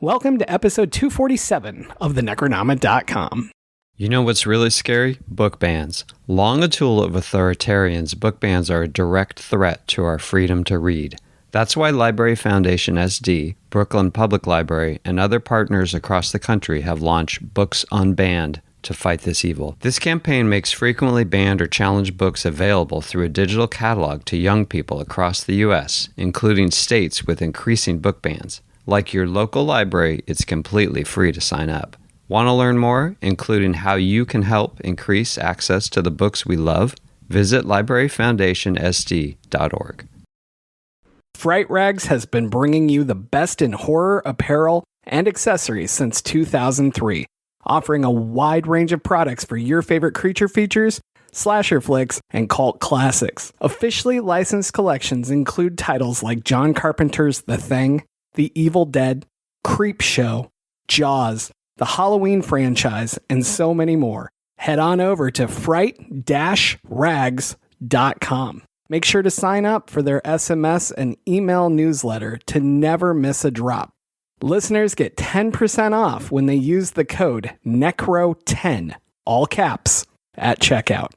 Welcome to episode 247 of the Necronomicon.com. You know what's really scary? Book bans. Long a tool of authoritarians, book bans are a direct threat to our freedom to read. That's why Library Foundation SD, Brooklyn Public Library, and other partners across the country have launched Books Unbanned to fight this evil. This campaign makes frequently banned or challenged books available through a digital catalog to young people across the U.S., including states with increasing book bans. Like your local library, it's completely free to sign up. Want to learn more, including how you can help increase access to the books we love? Visit libraryfoundationsd.org. Fright Rags has been bringing you the best in horror, apparel, and accessories since 2003, offering a wide range of products for your favorite creature features, slasher flicks, and cult classics. Officially licensed collections include titles like John Carpenter's The Thing, The Evil Dead, Creepshow, Jaws, the Halloween franchise, and so many more. Head on over to fright-rags.com. Make sure to sign up for their SMS and email newsletter to never miss a drop. Listeners get 10% off when they use the code NECRO10, all caps, at checkout.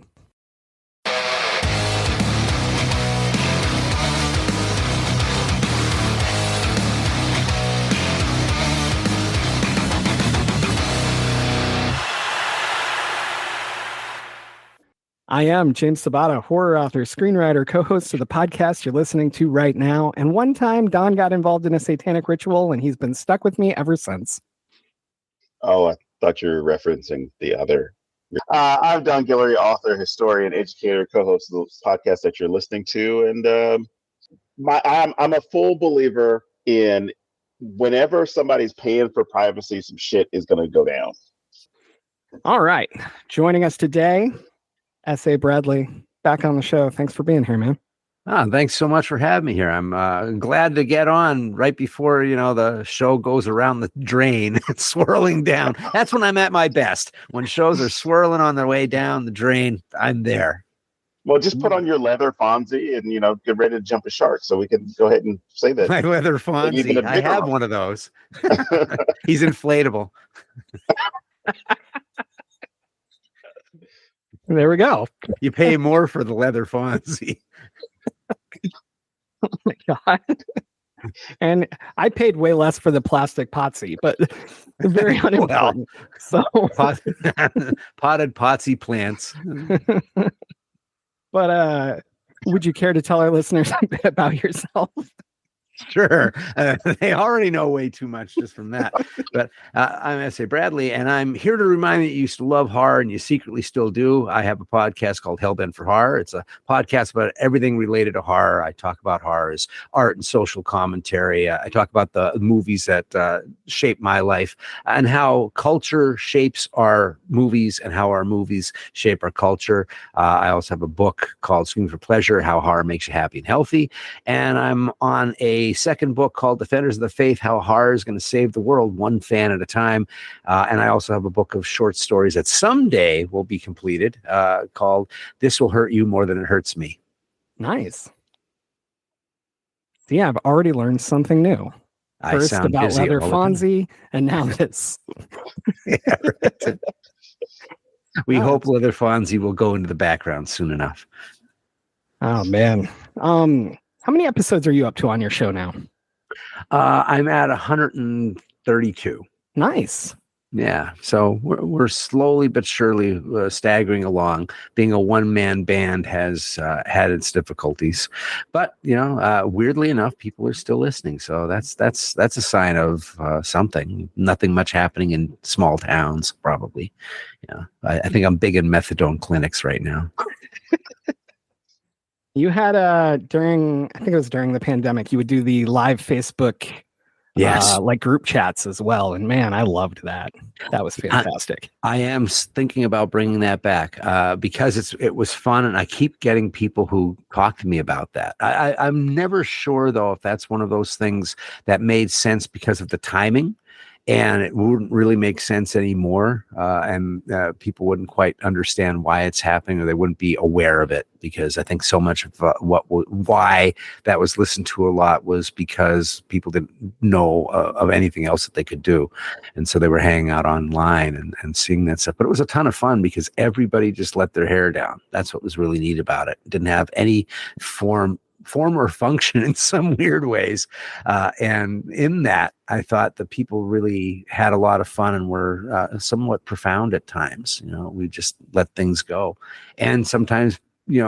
I am James Sabata, horror author, screenwriter, co-host of the podcast you're listening to right now. And one time, Don got involved in a satanic ritual, and he's been stuck with me ever since. Oh, I thought you were referencing the other. I'm Don Guillory, author, historian, educator, co-host of the podcast that you're listening to. And I'm a full believer in whenever somebody's paying for privacy, some shit is going to go down. All right. Joining us today, S.A. Bradley, back on the show. Thanks for being here, man. Thanks so much for having me here. I'm glad to get on right before, the show goes around the drain. It's swirling down. That's when I'm at my best. When shows are swirling on their way down the drain, I'm there. Well, just put on your leather Fonzie and, get ready to jump a shark so we can go ahead and say that. My leather Fonzie. I have one of those. He's inflatable. There we go. You pay more for the leather Fonzie. Oh my God. And I paid way less for the plastic potsy, but very unimportant. Potted potsy plants. But would you care to tell our listeners a bit about yourself? Sure. They already know way too much just from that. But I'm S.A. Bradley, and I'm here to remind you that you used to love horror and you secretly still do. I have a podcast called Hellbent for Horror. It's a podcast about everything related to horror. I talk about horror as art and social commentary. I talk about the movies that shape my life and how culture shapes our movies and how our movies shape our culture. I also have a book called Scream for Pleasure, How Horror Makes You Happy and Healthy. And I'm on a second book called Defenders of the Faith, How Horror is Going to Save the World, one fan at a time. And I also have a book of short stories that someday will be completed called This Will Hurt You More Than It Hurts Me. Nice. So yeah, I've already learned something new. First about leather Fonzie, and now this. Yeah, right. We hope leather Fonzie will go into the background soon enough. Oh, man. How many episodes are you up to on your show now? I'm at 132. Nice. Yeah. So we're slowly but surely staggering along. Being a one-man band has had its difficulties, but weirdly enough, people are still listening. So that's a sign of something. Nothing much happening in small towns, probably. I think I'm big in methadone clinics right now. You had during the pandemic, you would do the live Facebook, yes, like group chats as well. And man, I loved that. That was fantastic. I am thinking about bringing that back because it was fun, and I keep getting people who talk to me about that. I'm never sure though if that's one of those things that made sense because of the timing. and it wouldn't really make sense anymore, and people wouldn't quite understand why it's happening, or they wouldn't be aware of it, because I think so much of why that was listened to a lot was because people didn't know of anything else that they could do, and so they were hanging out online and seeing that stuff. But it was a ton of fun because everybody just let their hair down. That's what was really neat about it. It didn't have any form or function in some weird ways. And in that, I thought the people really had a lot of fun and were somewhat profound at times. We just let things go. And sometimes,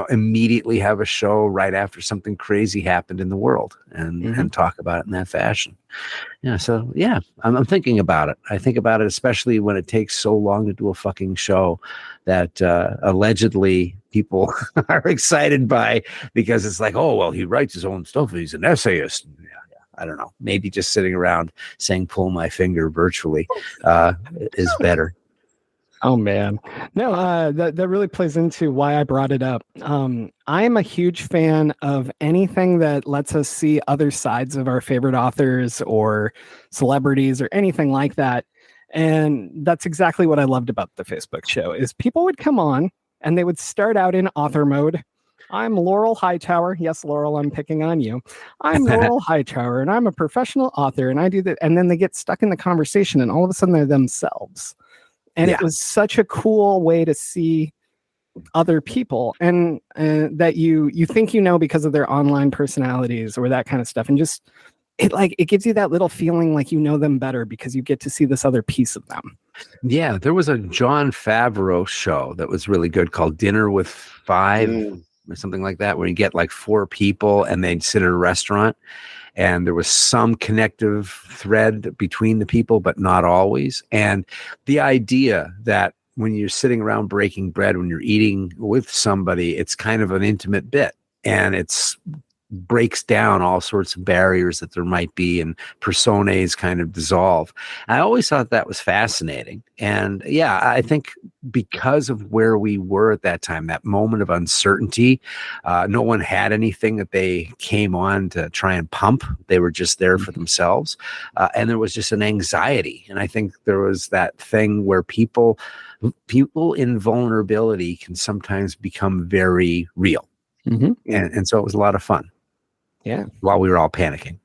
immediately have a show right after something crazy happened in the world and talk about it in that fashion. So I'm thinking about it. I think about it, especially when it takes so long to do a fucking show that allegedly people are excited by, because it's like, oh, well, he writes his own stuff. He's an essayist. I don't know. Maybe just sitting around saying, pull my finger virtually is better. Oh man, no, that really plays into why I brought it up. I'm a huge fan of anything that lets us see other sides of our favorite authors or celebrities or anything like that. And that's exactly what I loved about the Facebook show is people would come on and they would start out in author mode. I'm Laurel Hightower. Yes, Laurel, I'm picking on you. I'm Laurel Hightower, and I'm a professional author, and I do that. And then they get stuck in the conversation, and all of a sudden they're themselves. And it was such a cool way to see other people, and that you think because of their online personalities or that kind of stuff, and just it gives you that little feeling like you know them better because you get to see this other piece of them. Yeah, there was a Jon Favreau show that was really good called Dinner with Five or something like that, where you get like 4 people and they'd sit at a restaurant. And there was some connective thread between the people, but not always. And the idea that when you're sitting around breaking bread, when you're eating with somebody, it's kind of an intimate bit, and it's breaks down all sorts of barriers that there might be, and personas kind of dissolve. I always thought that was fascinating. And I think because of where we were at that time, that moment of uncertainty, no one had anything that they came on to try and pump. They were just there for themselves. And there was just an anxiety. And I think there was that thing where people in vulnerability can sometimes become very real. And so it was a lot of fun. Yeah. While we were all panicking.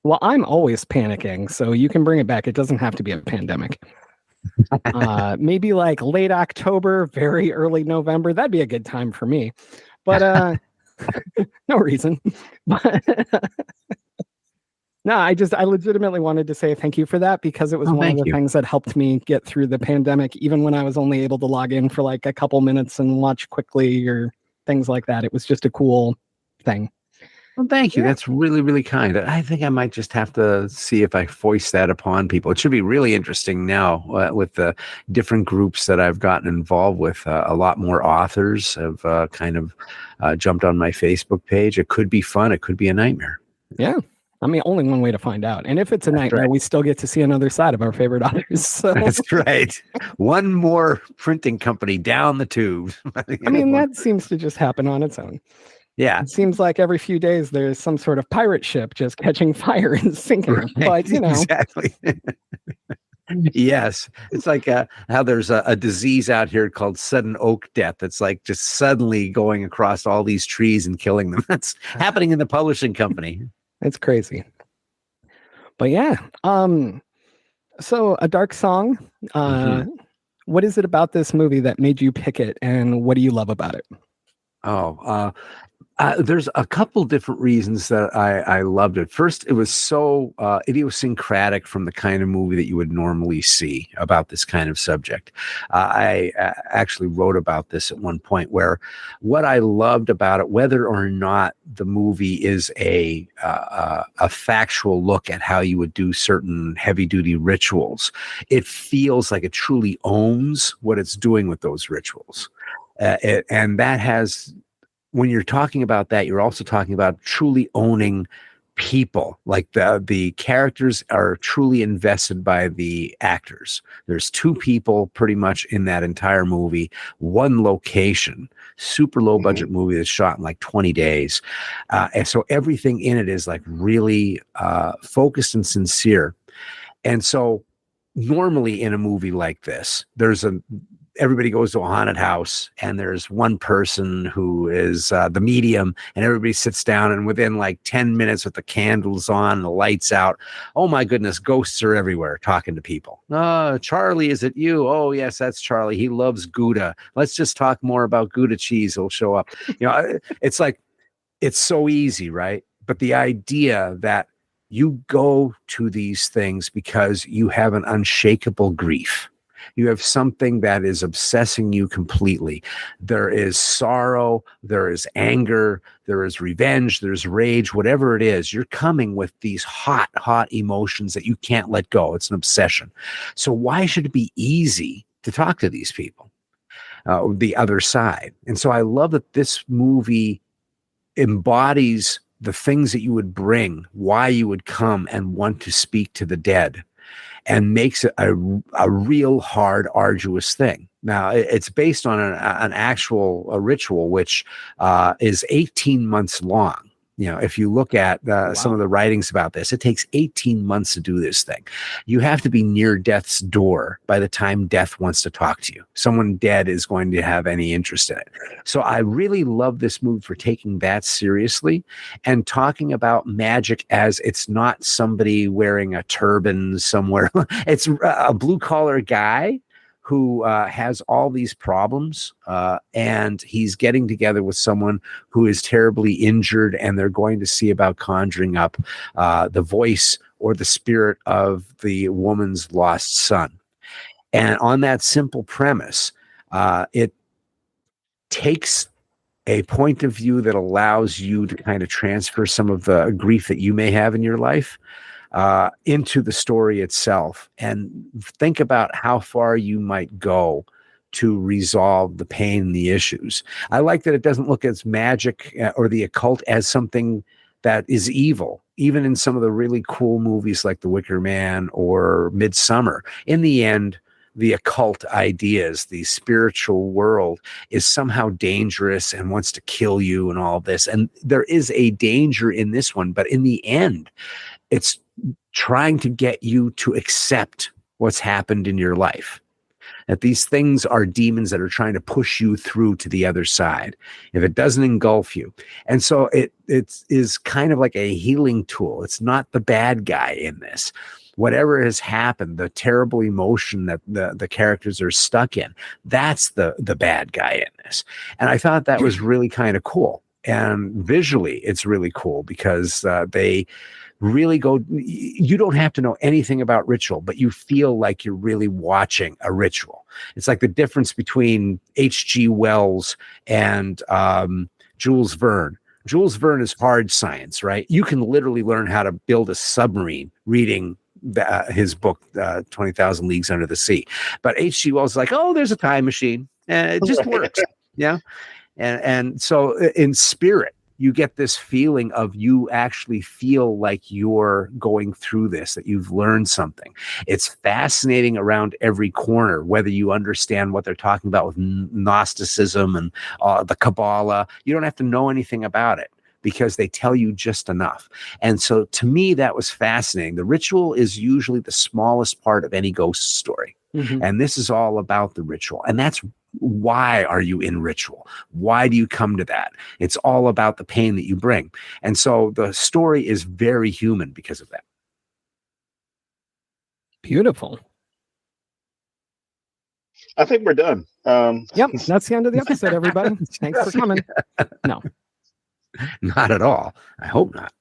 Well, I'm always panicking, so you can bring it back. It doesn't have to be a pandemic. Maybe like late October, very early November. That'd be a good time for me. But no reason. No, I legitimately wanted to say thank you for that, because it was one of the things that helped me get through the pandemic, even when I was only able to log in for like a couple minutes and watch quickly or things like that. It was just a cool thing. Well, thank you. That's really, really kind. I think I might just have to see if I foist that upon people. It should be really interesting now with the different groups that I've gotten involved with. A lot more authors have kind of jumped on my Facebook page. It could be fun. It could be a nightmare. Yeah. I mean, only one way to find out. And if it's a nightmare, we still get to see another side of our favorite authors. So. That's right. One more printing company down the tube. I mean, that seems to just happen on its own. Yeah. It seems like every few days there's some sort of pirate ship just catching fire and sinking. Right. But, Exactly. Yes. It's like how there's a disease out here called sudden oak death. It's like just suddenly going across all these trees and killing them. That's happening in the publishing company. It's crazy. But so A Dark Song. What is it about this movie that made you pick it, and what do you love about it? There's a couple different reasons that I loved it. First, it was so idiosyncratic from the kind of movie that you would normally see about this kind of subject. I actually wrote about this at one point, where what I loved about it, whether or not the movie is a factual look at how you would do certain heavy-duty rituals, it feels like it truly owns what it's doing with those rituals. And that has... When you're talking about that, you're also talking about truly owning people. Like the characters are truly invested by the actors. There's 2 people pretty much in that entire movie, 1 location, super low budget movie that's shot in like 20 days. And so everything in it is like really focused and sincere. And so normally in a movie like this, everybody goes to a haunted house and there's one person who is the medium, and everybody sits down, and within like 10 minutes with the candles on and the lights out, oh my goodness, ghosts are everywhere talking to people. Charlie, is it you? Oh yes, that's Charlie. He loves Gouda. Let's just talk more about Gouda cheese. He'll show up. It's like, it's so easy, right? But the idea that you go to these things because you have an unshakable grief. You have something that is obsessing you completely. There is sorrow, there is anger, there is revenge, there's rage, whatever it is. You're coming with these hot, hot emotions that you can't let go. It's an obsession. So why should it be easy to talk to these people, the other side? And so I love that this movie embodies the things that you would bring, why you would come and want to speak to the dead, and makes it a real hard, arduous thing. Now, it's based on an actual ritual, which is 18 months long. If you look at some of the writings about this, it takes 18 months to do this thing. You have to be near death's door by the time death wants to talk to you. Someone dead is going to have any interest in it. So I really love this movie for taking that seriously and talking about magic as it's not somebody wearing a turban somewhere. It's a blue-collar guy who has all these problems, and he's getting together with someone who is terribly injured, and they're going to see about conjuring up the voice or the spirit of the woman's lost son. And on that simple premise, it takes a point of view that allows you to kind of transfer some of the grief that you may have in your life into the story itself, and think about how far you might go to resolve the pain and the issues. I like that it doesn't look at magic or the occult as something that is evil, even in some of the really cool movies like The Wicker Man or Midsummer. In the end, the occult ideas, the spiritual world is somehow dangerous and wants to kill you and all this. And there is a danger in this one, but in the end, it's trying to get you to accept what's happened in your life. That these things are demons that are trying to push you through to the other side, if it doesn't engulf you. And so it is kind of like a healing tool. It's not the bad guy in this. Whatever has happened, the terrible emotion that the characters are stuck in, that's the bad guy in this. And I thought that was really kind of cool. And visually, it's really cool because they really go, you don't have to know anything about ritual, but you feel like you're really watching a ritual. It's like the difference between H.G. Wells and Jules Verne. Jules Verne is hard science, right? You can literally learn how to build a submarine reading his book, 20,000 Leagues Under the Sea. But H.G. Wells is like, oh, there's a time machine. And it just works. Yeah. And so in spirit, you get this feeling of you actually feel like you're going through this, that you've learned something. It's fascinating around every corner, whether you understand what they're talking about with Gnosticism and the Kabbalah. You don't have to know anything about it because they tell you just enough. And so to me, that was fascinating. The ritual is usually the smallest part of any ghost story. Mm-hmm. And this is all about the ritual. And that's why are you in ritual? Why do you come to that? It's all about the pain that you bring. And so the story is very human because of that. Beautiful. I think we're done. Yep, that's the end of the episode, everybody. Thanks for coming. No. Not at all. I hope not.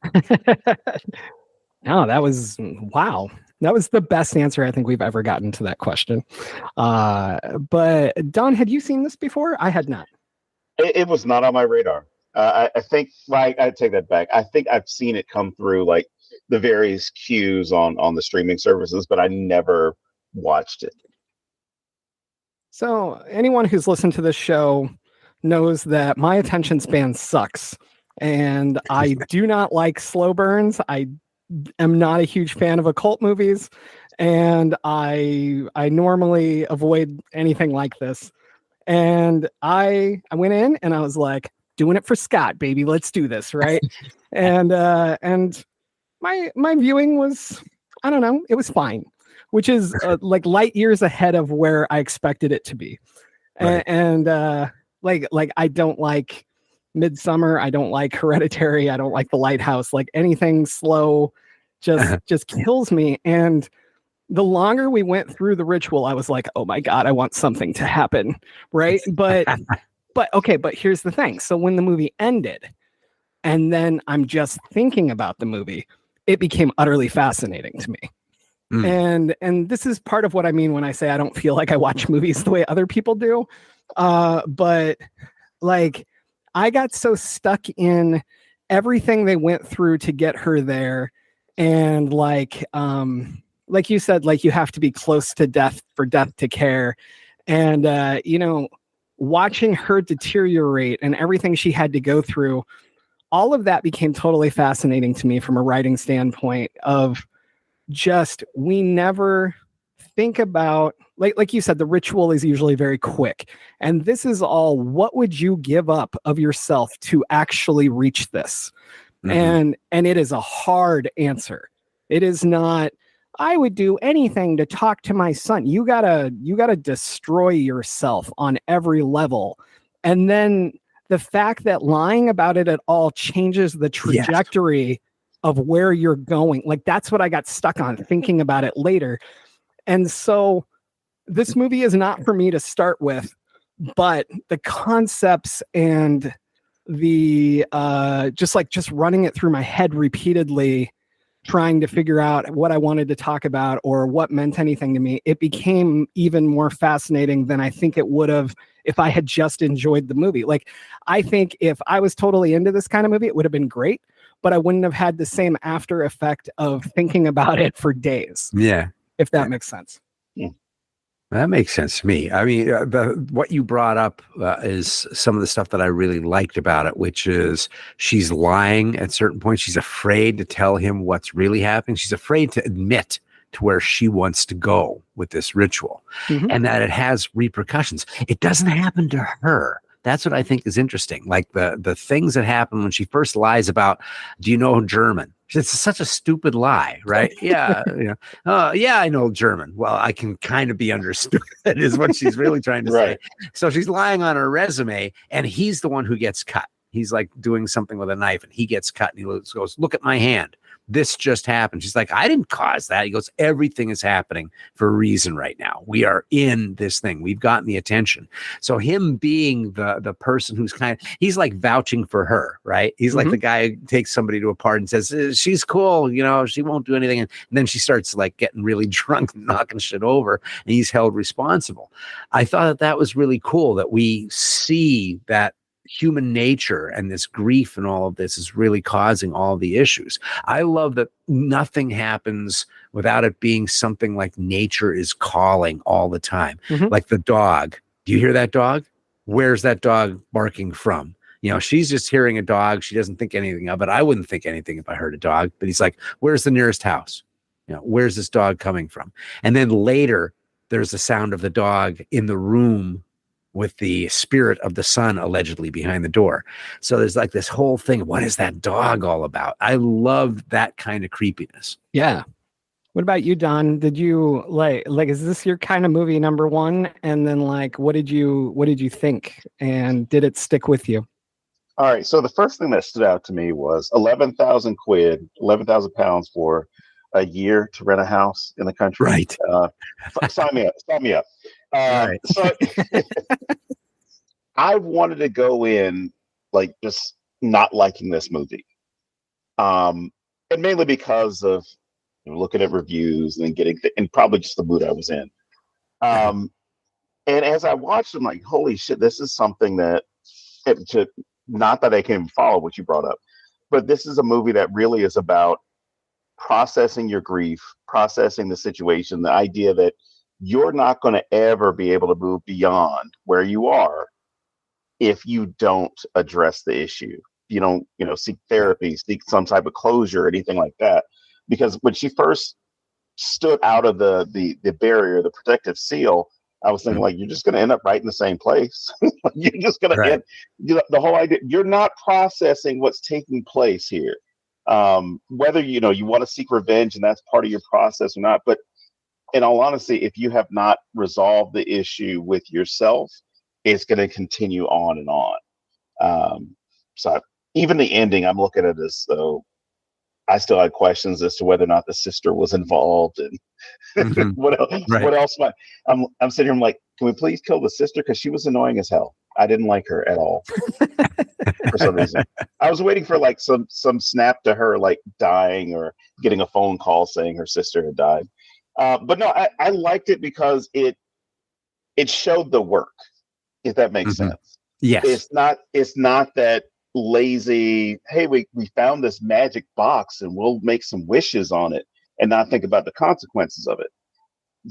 No, that was, wow. That was the best answer I think we've ever gotten to that question. But Don, had you seen this before? I had not. It was not on my radar. I think, like, I take that back. I think I've seen it come through like the various cues on the streaming services, but I never watched it. So anyone who's listened to this show knows that my attention span sucks. And I do not like slow burns. I am not a huge fan of occult movies, and I normally avoid anything like this. And I went in and I was like, doing it for Scott, baby. Let's do this, right? and my viewing was, I don't know, it was fine. which is like light years ahead of where I expected it to be. Right. And like I don't like Midsummer, I don't like Hereditary, I don't like The Lighthouse. Like anything slow just kills me. And the longer we went through the ritual, I was like, oh my God, I want something to happen. Right. But okay, but here's the thing. So when the movie ended, and then I'm just thinking about the movie, it became utterly fascinating to me. And this is part of what I mean when I say I don't feel like I watch movies the way other people do. But like I got so stuck in everything they went through to get her there. And like you said, like you have to be close to death for death to care. And watching her deteriorate and everything she had to go through, all of that became totally fascinating to me from a writing standpoint of just, we never think about, like you said, the ritual is usually very quick. And this is all, what would you give up of yourself to actually reach this? And it is a hard answer. It is not, I would do anything to talk to my son. You gotta destroy yourself on every level. And then the fact that lying about it at all changes the trajectory of where you're going. Like that's what I got stuck on thinking about it later. And so this movie is not for me to start with, but the concepts and the just running it through my head repeatedly, trying to figure out what I wanted to talk about or what meant anything to me, it became even more fascinating than I think it would have if I had just enjoyed the movie. Like, I think if I was totally into this kind of movie, it would have been great, but I wouldn't have had the same after effect of thinking about it for days. Yeah. If that makes sense. That makes sense to me. I mean, what you brought up is some of the stuff that I really liked about it, which is she's lying at certain points. She's afraid to tell him what's really happening. She's afraid to admit to where she wants to go with this ritual, and that it has repercussions. It doesn't happen to her. That's what I think is interesting. Like the things that happen when she first lies about, do you know German? It's such a stupid lie, right? Yeah. Yeah, I know German. Well, I can kind of be understood is what she's really trying to say. So she's lying on her resume, and he's the one who gets cut. He's like doing something with a knife, and he gets cut, and he goes, look at my hand. This just happened. She's like, I didn't cause that. He goes, everything is happening for a reason right now. We are in this thing. We've gotten the attention. So him being the person who's he's like vouching for her, right? He's like the guy who takes somebody to a party and says, she's cool, she won't do anything. And then she starts like getting really drunk and knocking shit over, and he's held responsible. I thought that was really cool that we see that human nature and this grief and all of this is really causing all the issues. I love that nothing happens without it being something like nature is calling all the time. Like the dog. Do you hear that dog? Where's that dog barking from? She's just hearing a dog. She doesn't think anything of it. I wouldn't think anything if I heard a dog, but he's like, where's the nearest house? Where's this dog coming from? And then later there's the sound of the dog in the room with the spirit of the son allegedly behind the door. So there's like this whole thing. What is that dog all about? I love that kind of creepiness. Yeah. What about you, Don? Did you like, is this your kind of movie number one? And then like, what did you think? And did it stick with you? All right. So the first thing that stood out to me was 11,000 quid, 11,000 pounds for a year to rent a house in the country. Right. Sign me up. Right. So I wanted to go in like just not liking this movie, and mainly because of looking at reviews and then getting and probably just the mood I was in. And as I watched, I'm like, holy shit, this is something that not that I can even follow what you brought up, but this is a movie that really is about processing your grief, processing the situation, the idea that you're not going to ever be able to move beyond where you are if you don't address the issue. You don't, seek therapy, seek some type of closure or anything like that. Because when she first stood out of the barrier, the protective seal, I was thinking like, you're just going to end up right in the same place. You're just going to end the whole idea. You're not processing what's taking place here. Whether you want to seek revenge and that's part of your process or not, but in all honesty, if you have not resolved the issue with yourself, it's going to continue on and on. So even the ending, I'm looking at this though. I still had questions as to whether or not the sister was involved, and what else? Right. What else? I'm sitting here. I'm like, can we please kill the sister because she was annoying as hell. I didn't like her at all for some reason. I was waiting for like some snap to her like dying or getting a phone call saying her sister had died. But no, I liked it because it showed the work. If that makes sense. Yes. It's not that lazy, hey, we found this magic box and we'll make some wishes on it and not think about the consequences of it.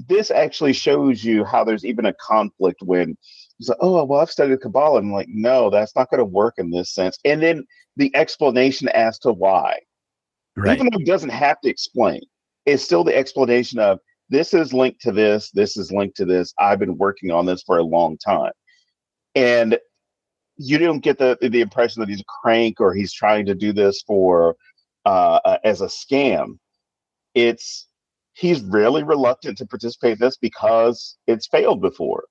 This actually shows you how there's even a conflict when it's like, oh, well, I've studied Kabbalah. And I'm like, no, that's not going to work in this sense. And then the explanation as to why, even though it doesn't have to explain, it's still the explanation of this is linked to this, this is linked to this. I've been working on this for a long time. And you don't get the impression that he's a crank or he's trying to do this for as a scam. He's really reluctant to participate in this because it's failed before.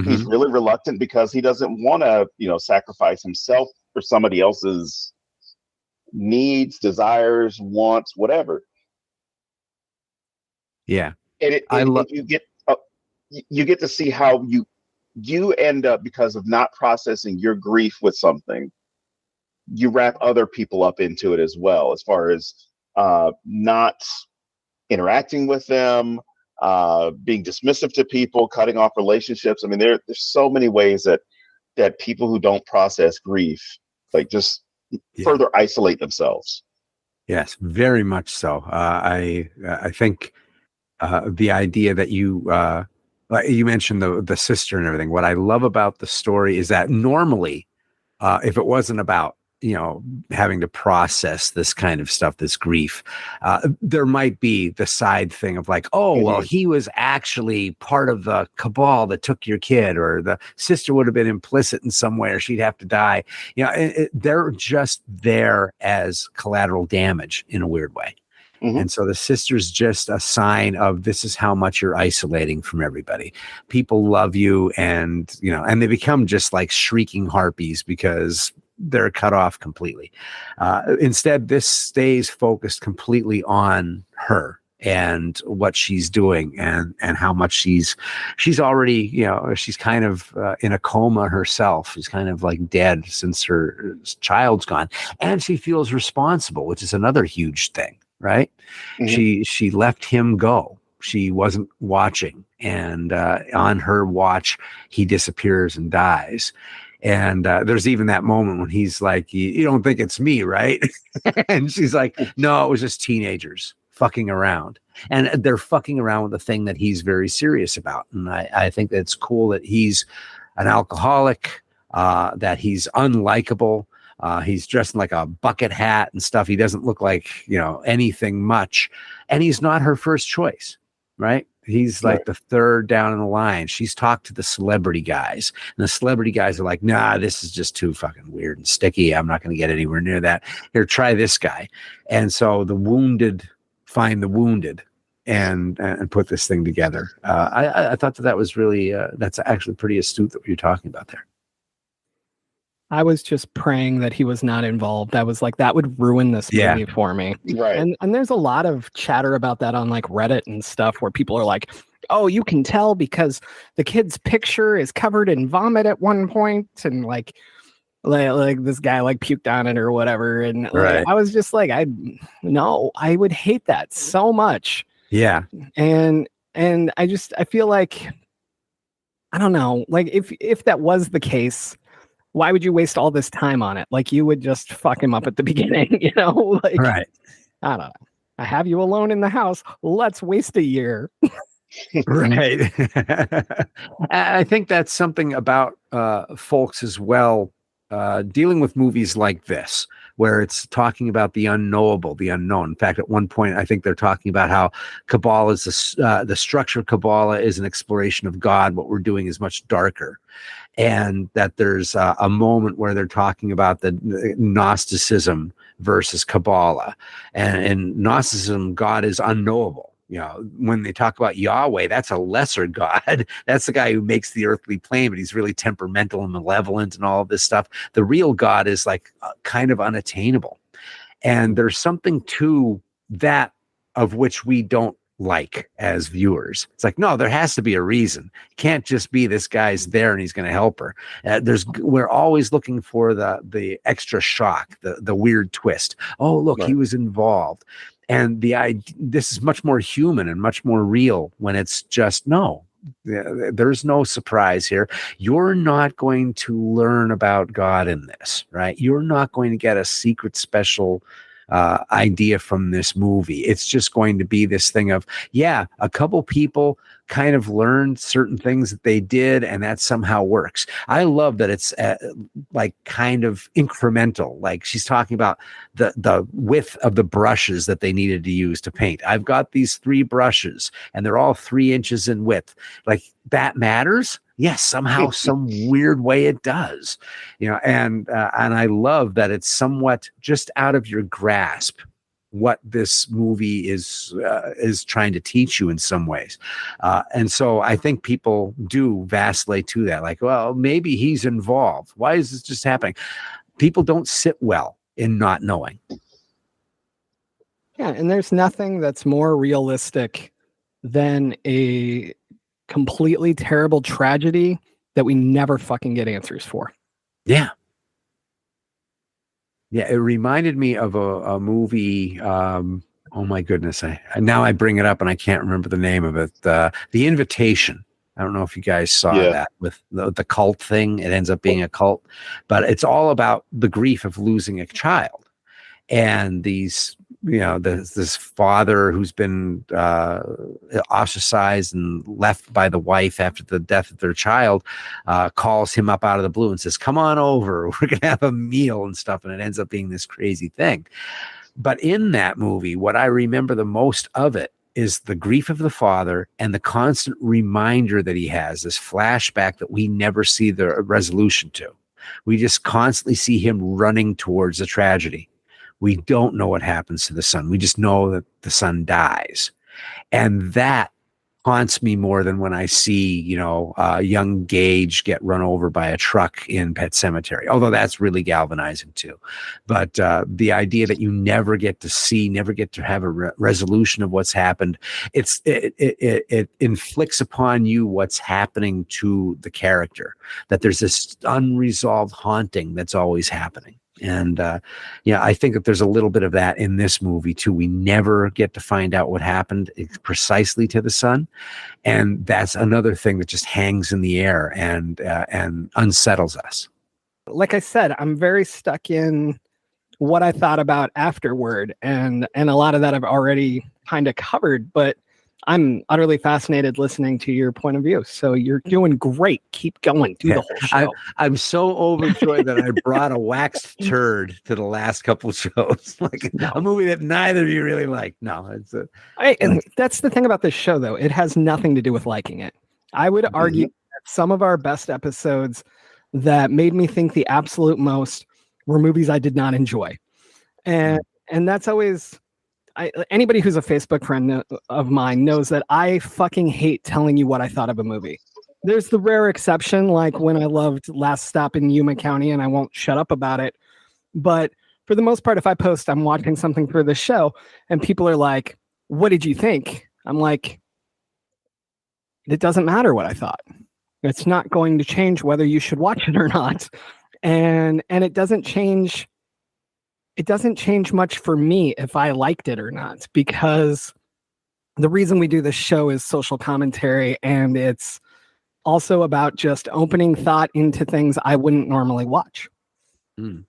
He's really reluctant because he doesn't want to, sacrifice himself for somebody else's needs, desires, wants, whatever. Yeah, and you get to see how you end up, because of not processing your grief with something, you wrap other people up into it as well, as far as not interacting with them, being dismissive to people, cutting off relationships. I mean, there's so many ways that people who don't process grief, like, just further isolate themselves. Yes, very much so. I think the idea that you mentioned the sister and everything. What I love about the story is that normally, if it wasn't about having to process this kind of stuff, this grief, there might be the side thing of like, oh, well, he was actually part of the cabal that took your kid, or the sister would have been implicit in some way, or she'd have to die. They're just there as collateral damage in a weird way. And so the sister's just a sign of, this is how much you're isolating from everybody. People love you, and and they become just like shrieking harpies because they're cut off completely. Instead, this stays focused completely on her and what she's doing, and how much she's already, she's kind of in a coma herself. She's kind of like dead since her child's gone, and she feels responsible, which is another huge thing. Right. She let him go. She wasn't watching. And on her watch, he disappears and dies. And there's even that moment when he's like, you don't think it's me, right? And she's like, no, it was just teenagers fucking around. And they're fucking around with the thing that he's very serious about. And I think that's cool that he's an alcoholic, that he's unlikable. He's dressed in like a bucket hat and stuff. He doesn't look like, anything much. And he's not her first choice, right? He's like the third down in the line. She's talked to the celebrity guys, and the celebrity guys are like, nah, this is just too fucking weird and sticky. I'm not going to get anywhere near that. Here, try this guy. And so the wounded find the wounded and put this thing together. I thought that was really, that's actually pretty astute that what you're talking about there. I was just praying that he was not involved. I was like, that would ruin this movie for me. Right. And there's a lot of chatter about that on like Reddit and stuff, where people are like, oh, you can tell because the kid's picture is covered in vomit at one point, and like this guy like puked on it or whatever. And I was just like, I would hate that so much. Yeah. And I feel like, I don't know, like if that was the case, why would you waste all this time on it? Like, you would just fuck him up at the beginning, like, right. I don't know. I have you alone in the house. Let's waste a year. Right. I think that's something about folks as well, dealing with movies like this, where it's talking about the unknowable, the unknown. In fact, at one point, I think they're talking about how Kabbalah is the structure of Kabbalah is an exploration of God. What we're doing is much darker. And that there's a moment where they're talking about the Gnosticism versus Kabbalah. And in Gnosticism, God is unknowable. when they talk about Yahweh, that's a lesser God. That's the guy who makes the earthly plane, but he's really temperamental and malevolent and all of this stuff. The real God is like kind of unattainable. And there's something to that of which we don't like as viewers. It's like, no, there has to be a reason. It can't just be this guy's there and he's going to help her. We're always looking for the extra shock, the weird twist. Oh, look, he was involved. And this is much more human and much more real when it's just, no, there's no surprise here. You're not going to learn about God in this, right? You're not going to get a secret special idea from this movie. It's just going to be this thing of, a couple people kind of learned certain things that they did, and that somehow works. I love that it's like kind of incremental. Like she's talking about the width of the brushes that they needed to use to paint. I've got these 3 brushes, and they're all 3 inches in width. Like that matters. Yes, somehow, some weird way it does, and I love that it's somewhat just out of your grasp what this movie is trying to teach you in some ways. And so I think people do vacillate to that. Like, well, maybe he's involved. Why is this just happening? People don't sit well in not knowing. Yeah, and there's nothing that's more realistic than a completely terrible tragedy that we never fucking get answers for. Yeah. Yeah, it reminded me of a movie. Oh my goodness! Now I bring it up and I can't remember the name of it. The Invitation. I don't know if you guys saw that with the cult thing. It ends up being a cult, but it's all about the grief of losing a child, and these, this father who's been ostracized and left by the wife after the death of their child, calls him up out of the blue and says, "Come on over, we're going to have a meal," and stuff. And it ends up being this crazy thing. But in that movie, what I remember the most of it is the grief of the father and the constant reminder that he has, this flashback that we never see the resolution to. We just constantly see him running towards the tragedy. We don't know what happens to the son. We just know that the son dies. And that haunts me more than when I see, young Gage get run over by a truck in Pet Sematary, although that's really galvanizing too. But the idea that you never get to have a resolution of what's happened, it inflicts upon you what's happening to the character, that there's this unresolved haunting that's always happening. And I think that there's a little bit of that in this movie too. We never get to find out what happened precisely to the son, and that's another thing that just hangs in the air and unsettles us. Like I said, I'm very stuck in what I thought about afterward, and a lot of that I've already kind of covered, but I'm utterly fascinated listening to your point of view. So you're doing great. Keep going. Do the whole show. I'm so overjoyed that I brought a waxed turd to the last couple shows. A movie that neither of you really like. No, and that's the thing about this show, though. It has nothing to do with liking it. I would argue that some of our best episodes that made me think the absolute most were movies I did not enjoy. And that's always... anybody who's a Facebook friend of mine knows that I fucking hate telling you what I thought of a movie. There's the rare exception, like when I loved Last Stop in Yuma County, and I won't shut up about it. But for the most part, if I post I'm watching something for the show and people are like, "What did you think?" I'm like, it doesn't matter what I thought. It's not going to change whether you should watch it or not. And it doesn't change. It doesn't change much for me if I liked it or not, because the reason we do this show is social commentary, and it's also about just opening thought into things I wouldn't normally watch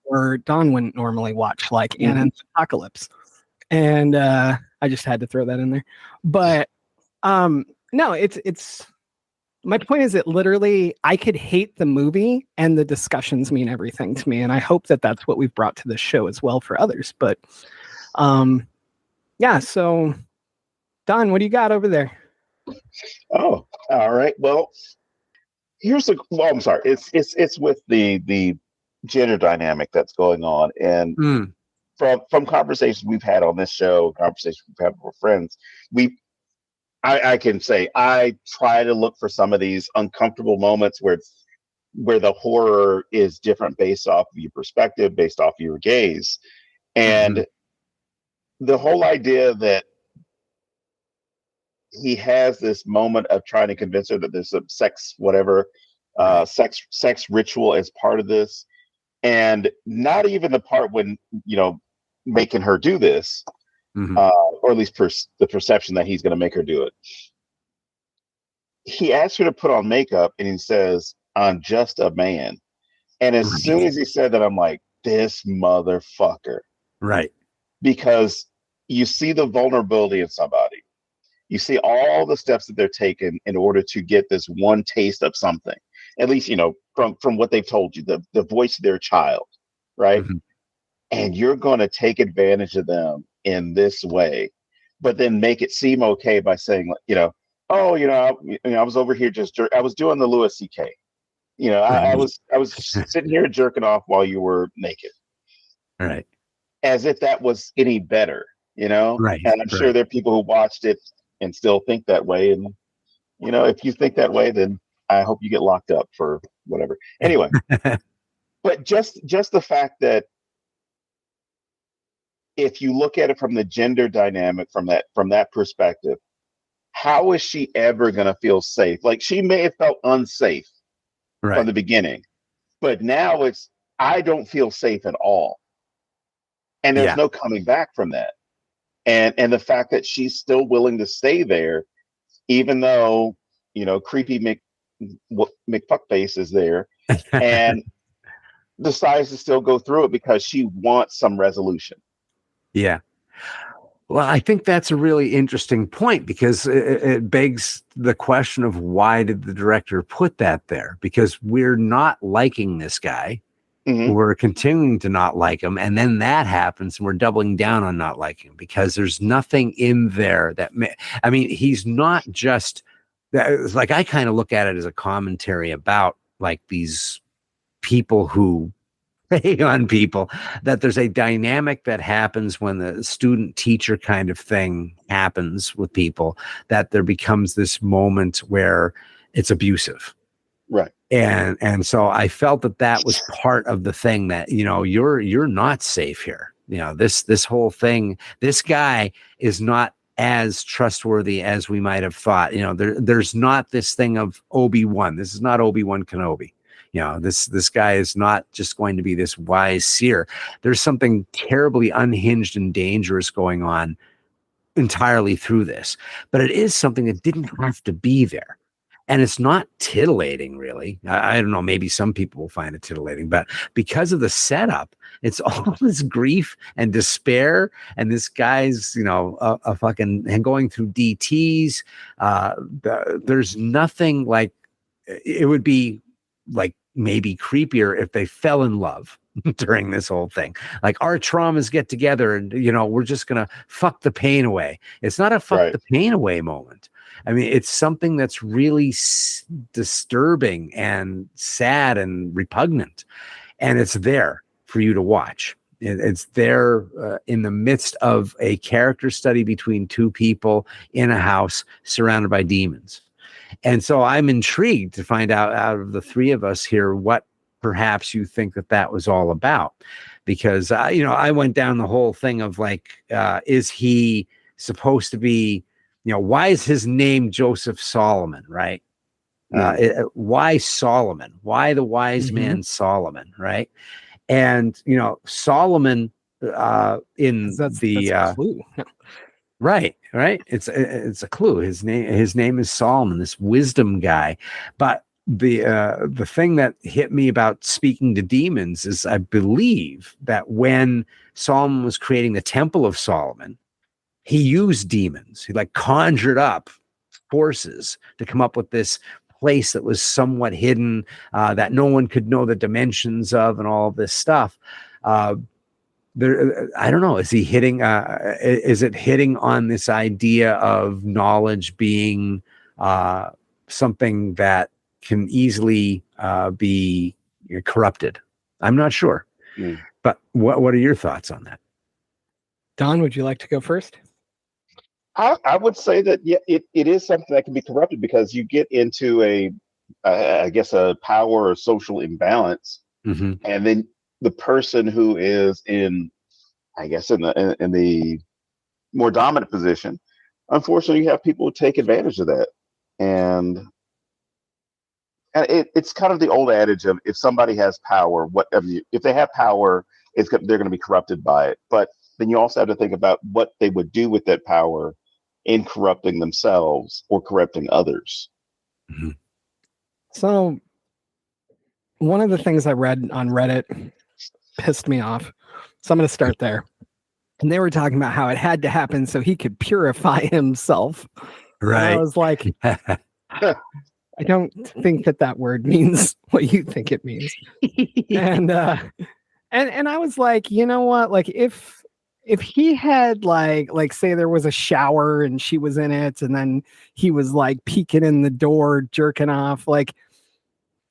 or Don wouldn't normally watch, like Anna and the Apocalypse. And I just had to throw that in there. But no, it's my point is that literally I could hate the movie and the discussions mean everything to me. And I hope that that's what we've brought to this show as well for others. But so Don, what do you got over there? Oh, all right. Well, I'm sorry. It's with the gender dynamic that's going on. And from conversations we've had on this show, conversations we've had with friends, I can say I try to look for some of these uncomfortable moments where the horror is different based off of your perspective, based off of your gaze. Mhm. And the whole idea that he has this moment of trying to convince her that there's a sex, whatever, Right. sex ritual as part of this, and not even the part when making her do this, Mhm. or at least the perception that he's going to make her do it. He asks her to put on makeup, and he says, "I'm just a man." And as soon Right. as he said that, I'm like, this motherfucker, Right. because you see the vulnerability in somebody. You see all the steps that they're taking in order to get this one taste of something. At least, from what they've told you, the voice of their child, right? Mhm. And you're going to take advantage of them in this way, but then make it seem okay by saying, oh, I was over here I was doing the Louis C.K. Right. I was sitting here jerking off while you were naked, Right. as if that was any better, Right. And I'm sure Right. there are people who watched it and still think that way. And if you think that way, then I hope you get locked up for whatever. Anyway, but just the fact that if you look at it from the gender dynamic from that perspective, how is she ever going to feel safe? Like, she may have felt unsafe from Right. the beginning, but now it's, I don't feel safe at all, and there's Yeah. no coming back from that. And the fact that she's still willing to stay there, even though creepy McFuckface is there, and decides to still go through it because she wants some resolution. Yeah. Well, I think that's a really interesting point, because it begs the question of, why did the director put that there? Because we're not liking this guy. Hmm. We're continuing to not like him. And then that happens, and we're doubling down on not liking him, because there's nothing in there that he's not just that. Like, I kind of look at it as a commentary about, like, these people who prey on people, that there's a dynamic that happens when the student teacher kind of thing happens with people, that there becomes this moment where it's abusive. Right. And so I felt that was part of the thing, that you're not safe here. This whole thing, this guy is not as trustworthy as we might have thought. There's not this thing of Obi-Wan. This is not Obi-Wan Kenobi. This guy is not just going to be this wise seer. There's something terribly unhinged and dangerous going on entirely through this. But it is something that didn't have to be there. And it's not titillating, really. I don't know, maybe some people will find it titillating, but because of the setup, it's all this grief and despair, and this guy's, a fucking, and going through DTs. There's nothing like, it would be like maybe creepier if they fell in love during this whole thing. Like, our traumas get together, and we're just gonna fuck the pain away. It's not a fuck Right. the pain away moment. It's something that's really disturbing and sad and repugnant, and it's there for you to watch. It's there in the midst of a character study between two people in a house surrounded by demons. And so I'm intrigued to find out of the three of us here what perhaps you think that was all about. Because, I went down the whole thing of, like, is he supposed to be, why is his name Joseph Solomon, right? Why Solomon? Why the wise man Solomon, right? And, Solomon in That's the a clue. right. It's a clue. His name is Solomon, this wisdom guy. But the thing that hit me about speaking to demons is, I believe that when Solomon was creating the Temple of Solomon, he used demons. He, like, conjured up forces to come up with this place that was somewhat hidden, that no one could know the dimensions of, and all of this stuff. There, I don't know, is he hitting is it hitting on this idea of knowledge being something that can easily be corrupted? I'm not sure. But what are your thoughts on that? Don, would you like to go first? I would say that it is something that can be corrupted because you get into I guess a power or social imbalance, Mm-hmm. and then the person who is in, I guess, in the more dominant position, unfortunately, you have people who take advantage of that, and it's kind of the old adage of if somebody has power, if they have power, they're going to be corrupted by it. But then you also have to think about what they would do with that power in corrupting themselves or corrupting others. Mm-hmm. So one of the things I read on Reddit pissed me off. So I'm going to start there. And they were talking about how it had to happen so he could purify himself. Right. And I was like, I don't think that word means what you think it means. And I was like, you know what? Like if he had like say there was a shower and she was in it and then he was like peeking in the door, jerking off, like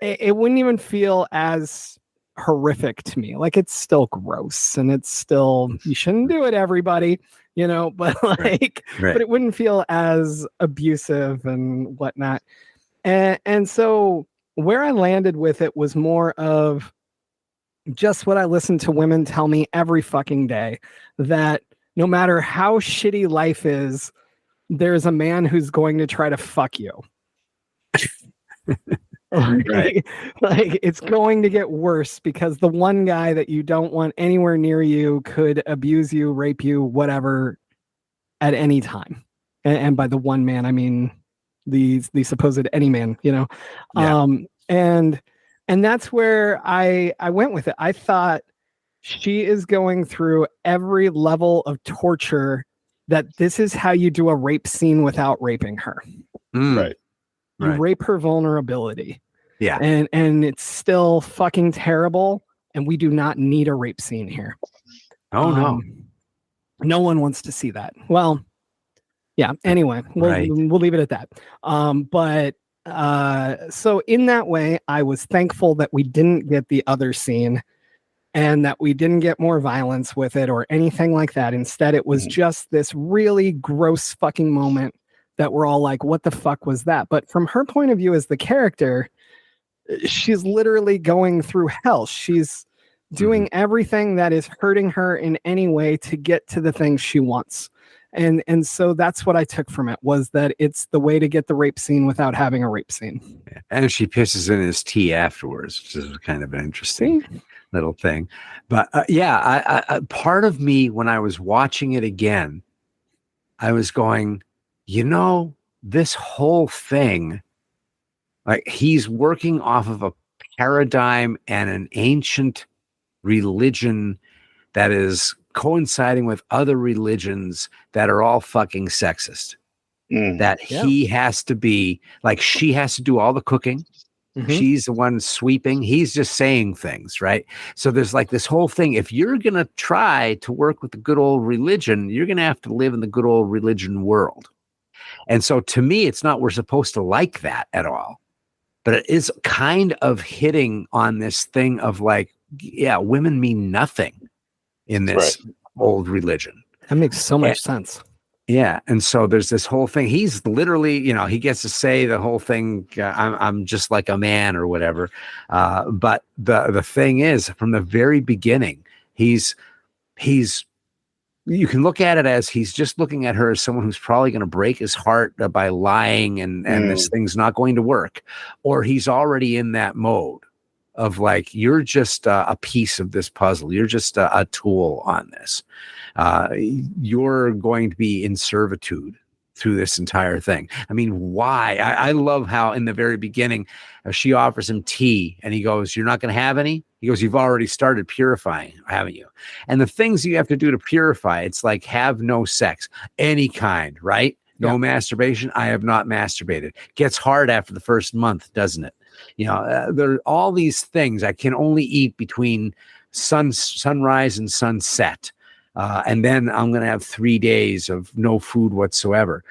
it wouldn't even feel as horrific to me. Like it's still gross and it's still, you shouldn't do it, everybody, but like, Right. but it wouldn't feel as abusive and whatnot. And so where I landed with it was more of just what I listen to women tell me every fucking day, that no matter how shitty life is, there's a man who's going to try to fuck you. Right. Like it's going to get worse because the one guy that you don't want anywhere near you could abuse you, rape you, whatever, at any time. And by the one man, I mean the supposed any man, Yeah. And that's where I went with it. I thought she is going through every level of torture, that this is how you do a rape scene without raping her. Right. You rape her vulnerability. Yeah. And it's still fucking terrible. And we do not need a rape scene here. Oh, no. No one wants to see that. Well, yeah. Anyway, we'll leave it at that. But so in that way, I was thankful that we didn't get the other scene and that we didn't get more violence with it or anything like that. Instead, it was just this really gross fucking moment that we're all like, what the fuck was that? But from her point of view as the character, she's literally going through hell. She's doing everything that is hurting her in any way to get to the things she wants. And so that's what I took from it, was that it's the way to get the rape scene without having a rape scene. Yeah. And she pisses in his tea afterwards, which is kind of an interesting little thing. But I part of me, when I was watching it again, I was going, this whole thing, like he's working off of a paradigm and an ancient religion that is coinciding with other religions that are all fucking sexist. That he has to be like, she has to do all the cooking. She's the one sweeping. He's just saying things, right? So there's like this whole thing. If you're going to try to work with the good old religion, you're going to have to live in the good old religion world. And so to me, it's not, we're supposed to like that at all, but it is kind of hitting on this thing of like, yeah, women mean nothing in this old religion. That makes so much sense. Yeah. And so there's this whole thing. He's literally, he gets to say the whole thing, I'm just like a man or whatever. But the thing is, from the very beginning, he's you can look at it as he's just looking at her as someone who's probably going to break his heart by lying and this thing's not going to work. Or he's already in that mode of like, you're just a piece of this puzzle. You're just a tool on this. You're going to be in servitude through this entire thing. I mean, why? I love how in the very beginning, she offers him tea and he goes, you're not going to have any? He goes, you've already started purifying, haven't you? And the things you have to do to purify, it's like have no sex, any kind, right? No masturbation. I have not masturbated. Gets hard after the first month, doesn't it? There are all these things. I can only eat between sunrise and sunset. And then I'm going to have 3 days of no food whatsoever.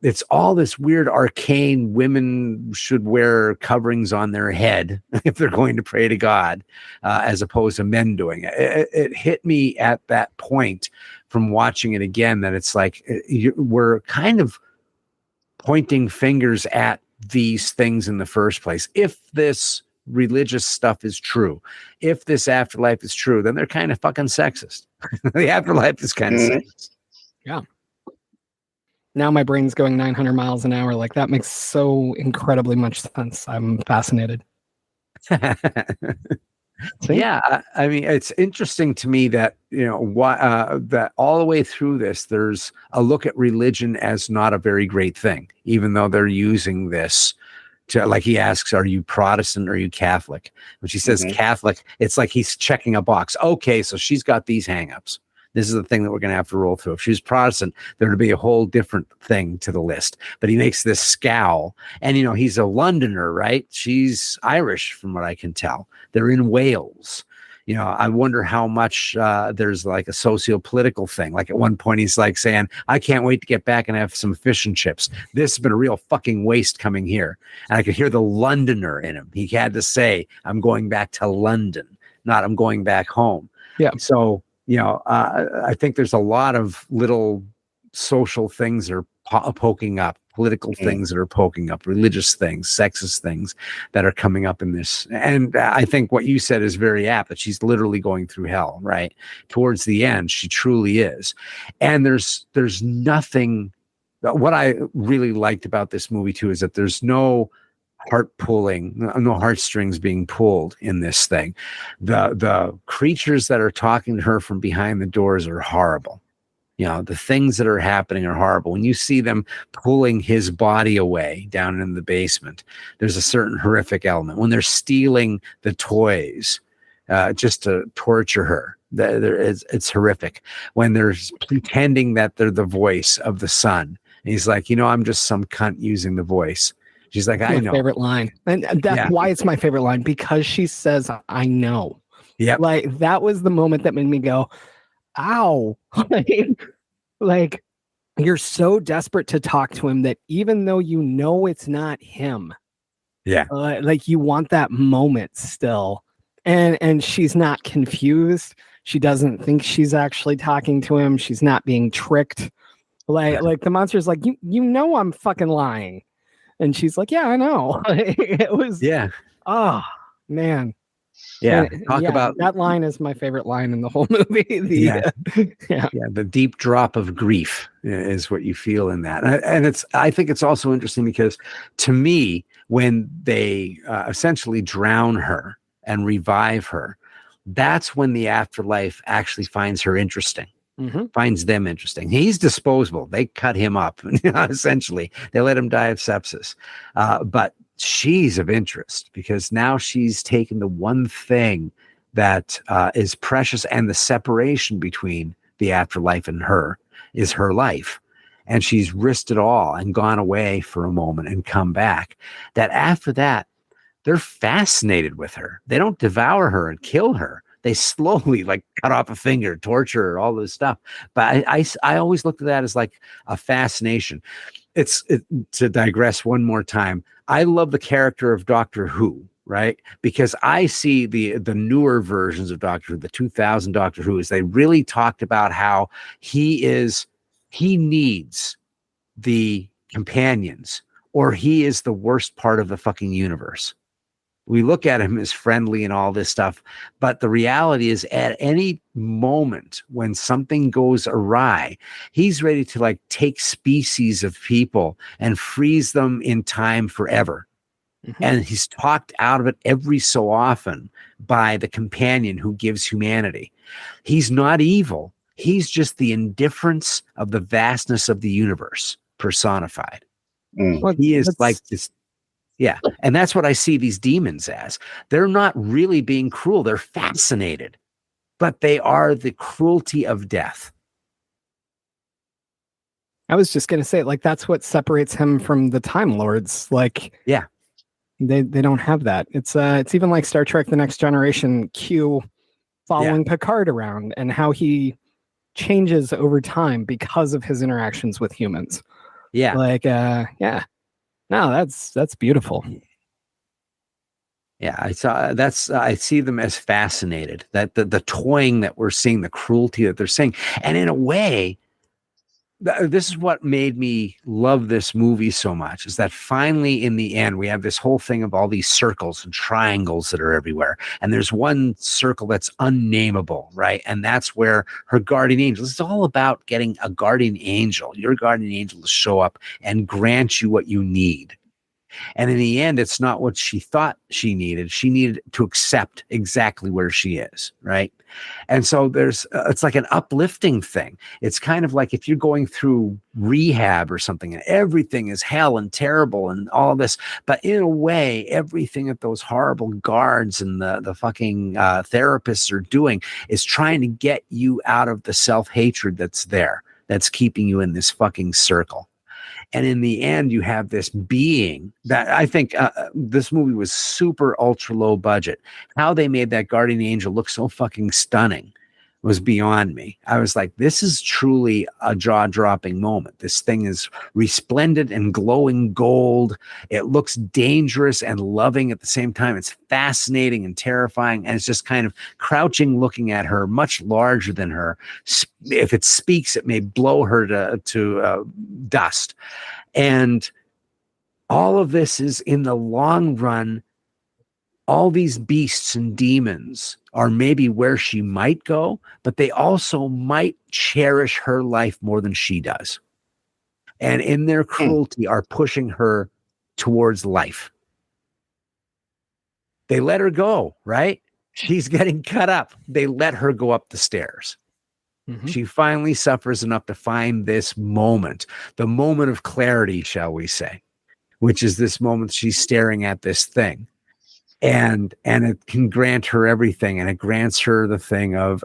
it's all this weird arcane women should wear coverings on their head if they're going to pray to God, as opposed to men doing it. It hit me at that point from watching it again that it's like we're kind of pointing fingers at these things in the first place. If this religious stuff is true, if this afterlife is true, then they're kind of fucking sexist. The afterlife is kind of sexist. Yeah. Now my brain's going 900 miles an hour. Like, that makes so incredibly much sense. I'm fascinated. Yeah, I mean, it's interesting to me that, you know, that all the way through this, there's a look at religion as not a very great thing, even though they're using this to, like, he asks, are you Protestant or are you Catholic? When she says Catholic, it's like he's checking a box. Okay, so she's got these hangups. This is the thing that we're going to have to roll through. If she's Protestant, there would be a whole different thing to the list. But he makes this scowl. And, you know, he's a Londoner, right? She's Irish, from what I can tell. They're in Wales. You know, I wonder how much there's like a socio-political thing. Like at one point, he's like saying, I can't wait to get back and have some fish and chips. This has been a real fucking waste coming here. And I could hear the Londoner in him. He had to say, I'm going back to London, not I'm going back home. Yeah. So, you know, I think there's a lot of little social things that are poking up, political things that are poking up, religious things, sexist things that are coming up in this. And I think what you said is very apt, that she's literally going through hell, right? Towards the end, she truly is. And there's nothing. What I really liked about this movie too is that there's no heart pulling, no heartstrings being pulled in this thing. The creatures that are talking to her from behind the doors are horrible. You know, the things that are happening are horrible. When you see them pulling his body away down in the basement, there's a certain horrific element. When they're stealing the toys just to torture her, it's horrific. When they're pretending that they're the voice of the son, and he's like, you know, I'm just some cunt using the voice. She's like, I know. Favorite line. And that's why it's my favorite line, because she says, I know. Yeah. Like, that was the moment that made me go, ow. like, you're so desperate to talk to him that even though you know it's not him, like, you want that moment still. And she's not confused. She doesn't think she's actually talking to him. She's not being tricked. Like the monster's like, you know I'm fucking lying. And she's like, yeah, I know. It was, oh, man. Yeah. About that line is my favorite line in the whole movie. The deep drop of grief is what you feel in that. And I think it's also interesting because, to me, when they essentially drown her and revive her, that's when the afterlife actually finds her interesting. Finds them interesting. He's disposable. They cut him up, essentially. They let him die of sepsis. But she's of interest because now she's taken the one thing that is precious, and the separation between the afterlife and her is her life. And she's risked it all and gone away for a moment and come back. That after that, they're fascinated with her. They don't devour her and kill her. They slowly, like, cut off a finger, torture her, all this stuff. But I always looked at that as like a fascination. To digress one more time, I love the character of Doctor Who, right? Because I see the newer versions of Doctor Who, the 2000 Doctor Who, is they really talked about how he needs the companions, or he is the worst part of the fucking universe. We look at him as friendly and all this stuff, but the reality is, at any moment when something goes awry, he's ready to, like, take species of people and freeze them in time forever. And he's talked out of it every so often by the companion who gives humanity. He's not evil. He's just the indifference of the vastness of the universe personified. He is like this. Yeah. And that's what I see these demons as. They're not really being cruel. They're fascinated, but they are the cruelty of death. I was just going to say, like, that's what separates him from the Time Lords. Like, they don't have that. It's even like Star Trek: The Next Generation, Q following Picard around, and how he changes over time because of his interactions with humans. Yeah. Like, yeah. No, that's beautiful. Yeah, I see them as fascinated that the toying that we're seeing, the cruelty that they're seeing, and in a way, this is what made me love this movie so much, is that finally in the end we have this whole thing of all these circles and triangles that are everywhere, and there's one circle that's unnameable, right? And that's where her guardian angel, it's all about getting a guardian angel, your guardian angel, to show up and grant you what you need. And in the end, it's not what she thought she needed. She needed to accept exactly where she is, right? And so it's like an uplifting thing. It's kind of like if you're going through rehab or something and everything is hell and terrible and all this, but in a way, everything that those horrible guards and the fucking therapists are doing is trying to get you out of the self-hatred that's there, that's keeping you in this fucking circle. And in the end, you have this being that I think this movie was super ultra low budget. How they made that guardian angel look so fucking stunning was beyond me. I was like, this is truly a jaw-dropping moment. This thing is resplendent and glowing gold. It looks dangerous and loving at the same time. It's fascinating and terrifying. And it's just kind of crouching, looking at her, much larger than her. If it speaks, it may blow her to dust. And all of this is, in the long run, all these beasts and demons are maybe where she might go, but they also might cherish her life more than she does. And in their cruelty are pushing her towards life. They let her go, right? She's getting cut up. They let her go up the stairs. Mm-hmm. She finally suffers enough to find this moment, the moment of clarity, shall we say, which is this moment she's staring at this thing. And it can grant her everything. And it grants her the thing of,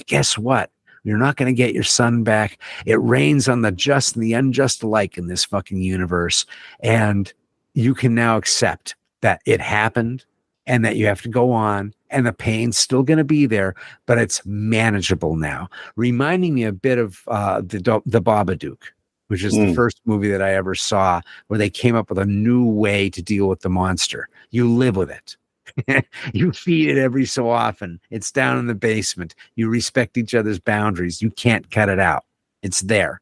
guess what? You're not going to get your son back. It rains on the just and the unjust alike in this fucking universe. And you can now accept that it happened and that you have to go on. And the pain's still going to be there, but it's manageable now. Reminding me a bit of the Babadook, which is the first movie that I ever saw where they came up with a new way to deal with the monster. You live with it. You feed it every so often. It's down in the basement. You respect each other's boundaries. You can't cut it out. It's there.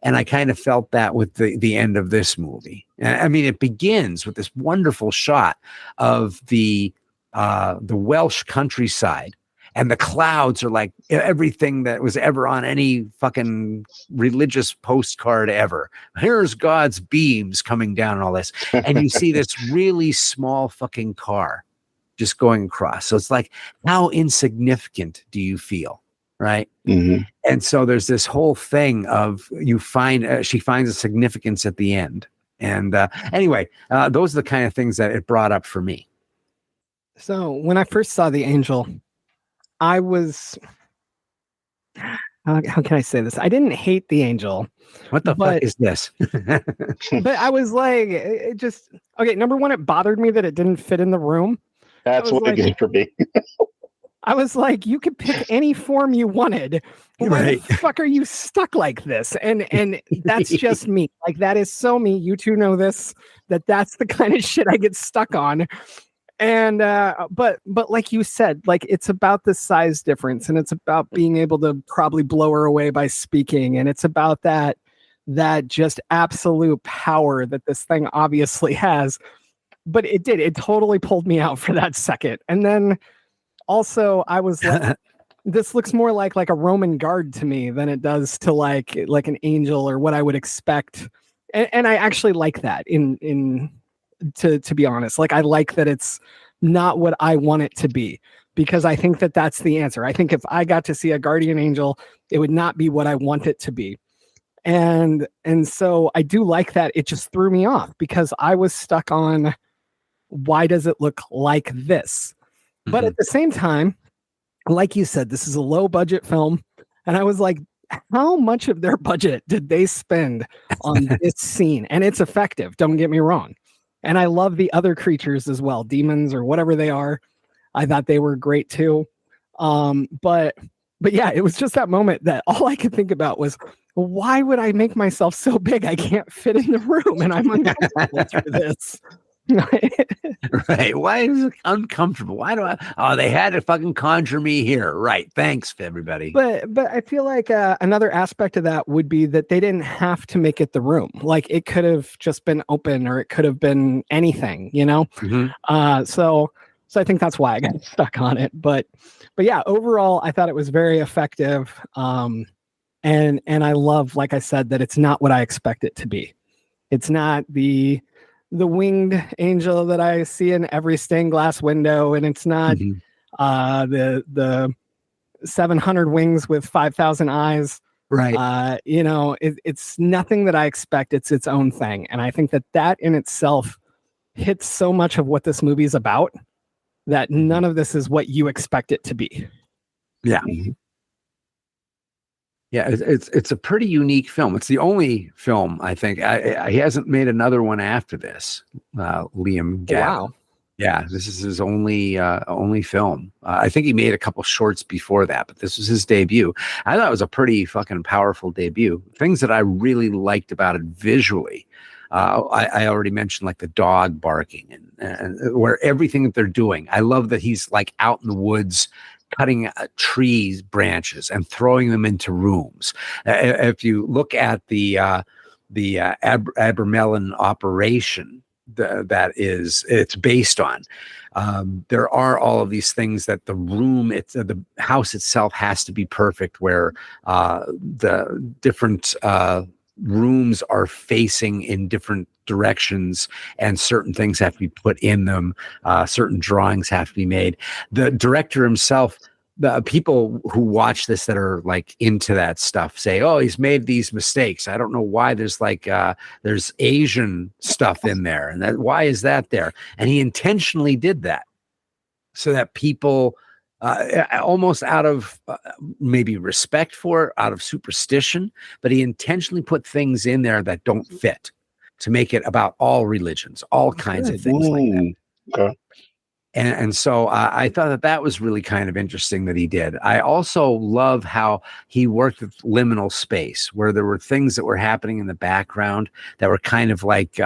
And I kind of felt that with the end of this movie. I mean, it begins with this wonderful shot of the Welsh countryside. And the clouds are like everything that was ever on any fucking religious postcard ever. Here's God's beams coming down and all this. And you see this really small fucking car just going across. So it's like, how insignificant do you feel? Right. Mm-hmm. And so there's this whole thing of she finds a significance at the end. And anyway, those are the kind of things that it brought up for me. So when I first saw The Angel, I was, how can I say this? I didn't hate The Angel. What the fuck is this? But I was like, it just, okay, number one, it bothered me that it didn't fit in the room. That's what it did for me. I was like, you could pick any form you wanted. Why the fuck are you stuck like this? And that's just me. Like, that is so me. You two know this, that's the kind of shit I get stuck on. And but like you said, like, it's about the size difference, and it's about being able to probably blow her away by speaking, and it's about that just absolute power that this thing obviously has. But it totally pulled me out for that second. And then also I was like, this looks more like a Roman guard to me than it does to like an angel or what I would expect. And I actually like that to be honest. Like, I like that it's not what I want it to be, because I think that that's the answer. I think if I got to see a guardian angel, it would not be what I want it to be. And so I do like that. It just threw me off because I was stuck on, why does it look like this? Mm-hmm. But at the same time, like you said, this is a low budget film. And I was like, how much of their budget did they spend on this scene? And it's effective. Don't get me wrong. And I love the other creatures as well, demons or whatever they are. I thought they were great too. But yeah, it was just that moment that all I could think about was, why would I make myself so big I can't fit in the room and I'm uncomfortable through this? Right. Why is it uncomfortable? Why do I? Oh, they had to fucking conjure me here. Right. Thanks, everybody. But I feel like another aspect of that would be that they didn't have to make it the room. Like it could have just been open, or it could have been anything, you know. So I think that's why I got stuck on it. But yeah, overall, I thought it was very effective. And I love, like I said, that it's not what I expect it to be. It's not the winged angel that I see in every stained glass window, and it's not the 700 wings with 5,000 eyes. Right. It's nothing that I expect. It's its own thing, and I think that in itself hits so much of what this movie is about that none of this is what you expect it to be. Yeah. Yeah, it's a pretty unique film. It's the only film, I think. He hasn't made another one after this. Liam Gavin. Wow. Yeah, this is his only film. I think he made a couple shorts before that, but this was his debut. I thought it was a pretty fucking powerful debut. Things that I really liked about it visually. I already mentioned like the dog barking and where everything that they're doing. I love that he's like out in the woods cutting trees branches and throwing them into rooms. If you look at the Abermelin operation that it's based on, there are all of these things that the house itself has to be perfect, where the different rooms are facing in different directions, and certain things have to be put in them. Certain drawings have to be made. The director himself, the people who watch this that are like into that stuff say, oh, he's made these mistakes. I don't know why there's there's Asian stuff in there, and why is that there? And he intentionally did that so that people almost out of maybe respect for it, out of superstition, but he intentionally put things in there that don't fit to make it about all religions, all kinds of things like that. Okay. And so I thought that was really kind of interesting that he did. I also love how he worked with liminal space, where there were things that were happening in the background that were kind of like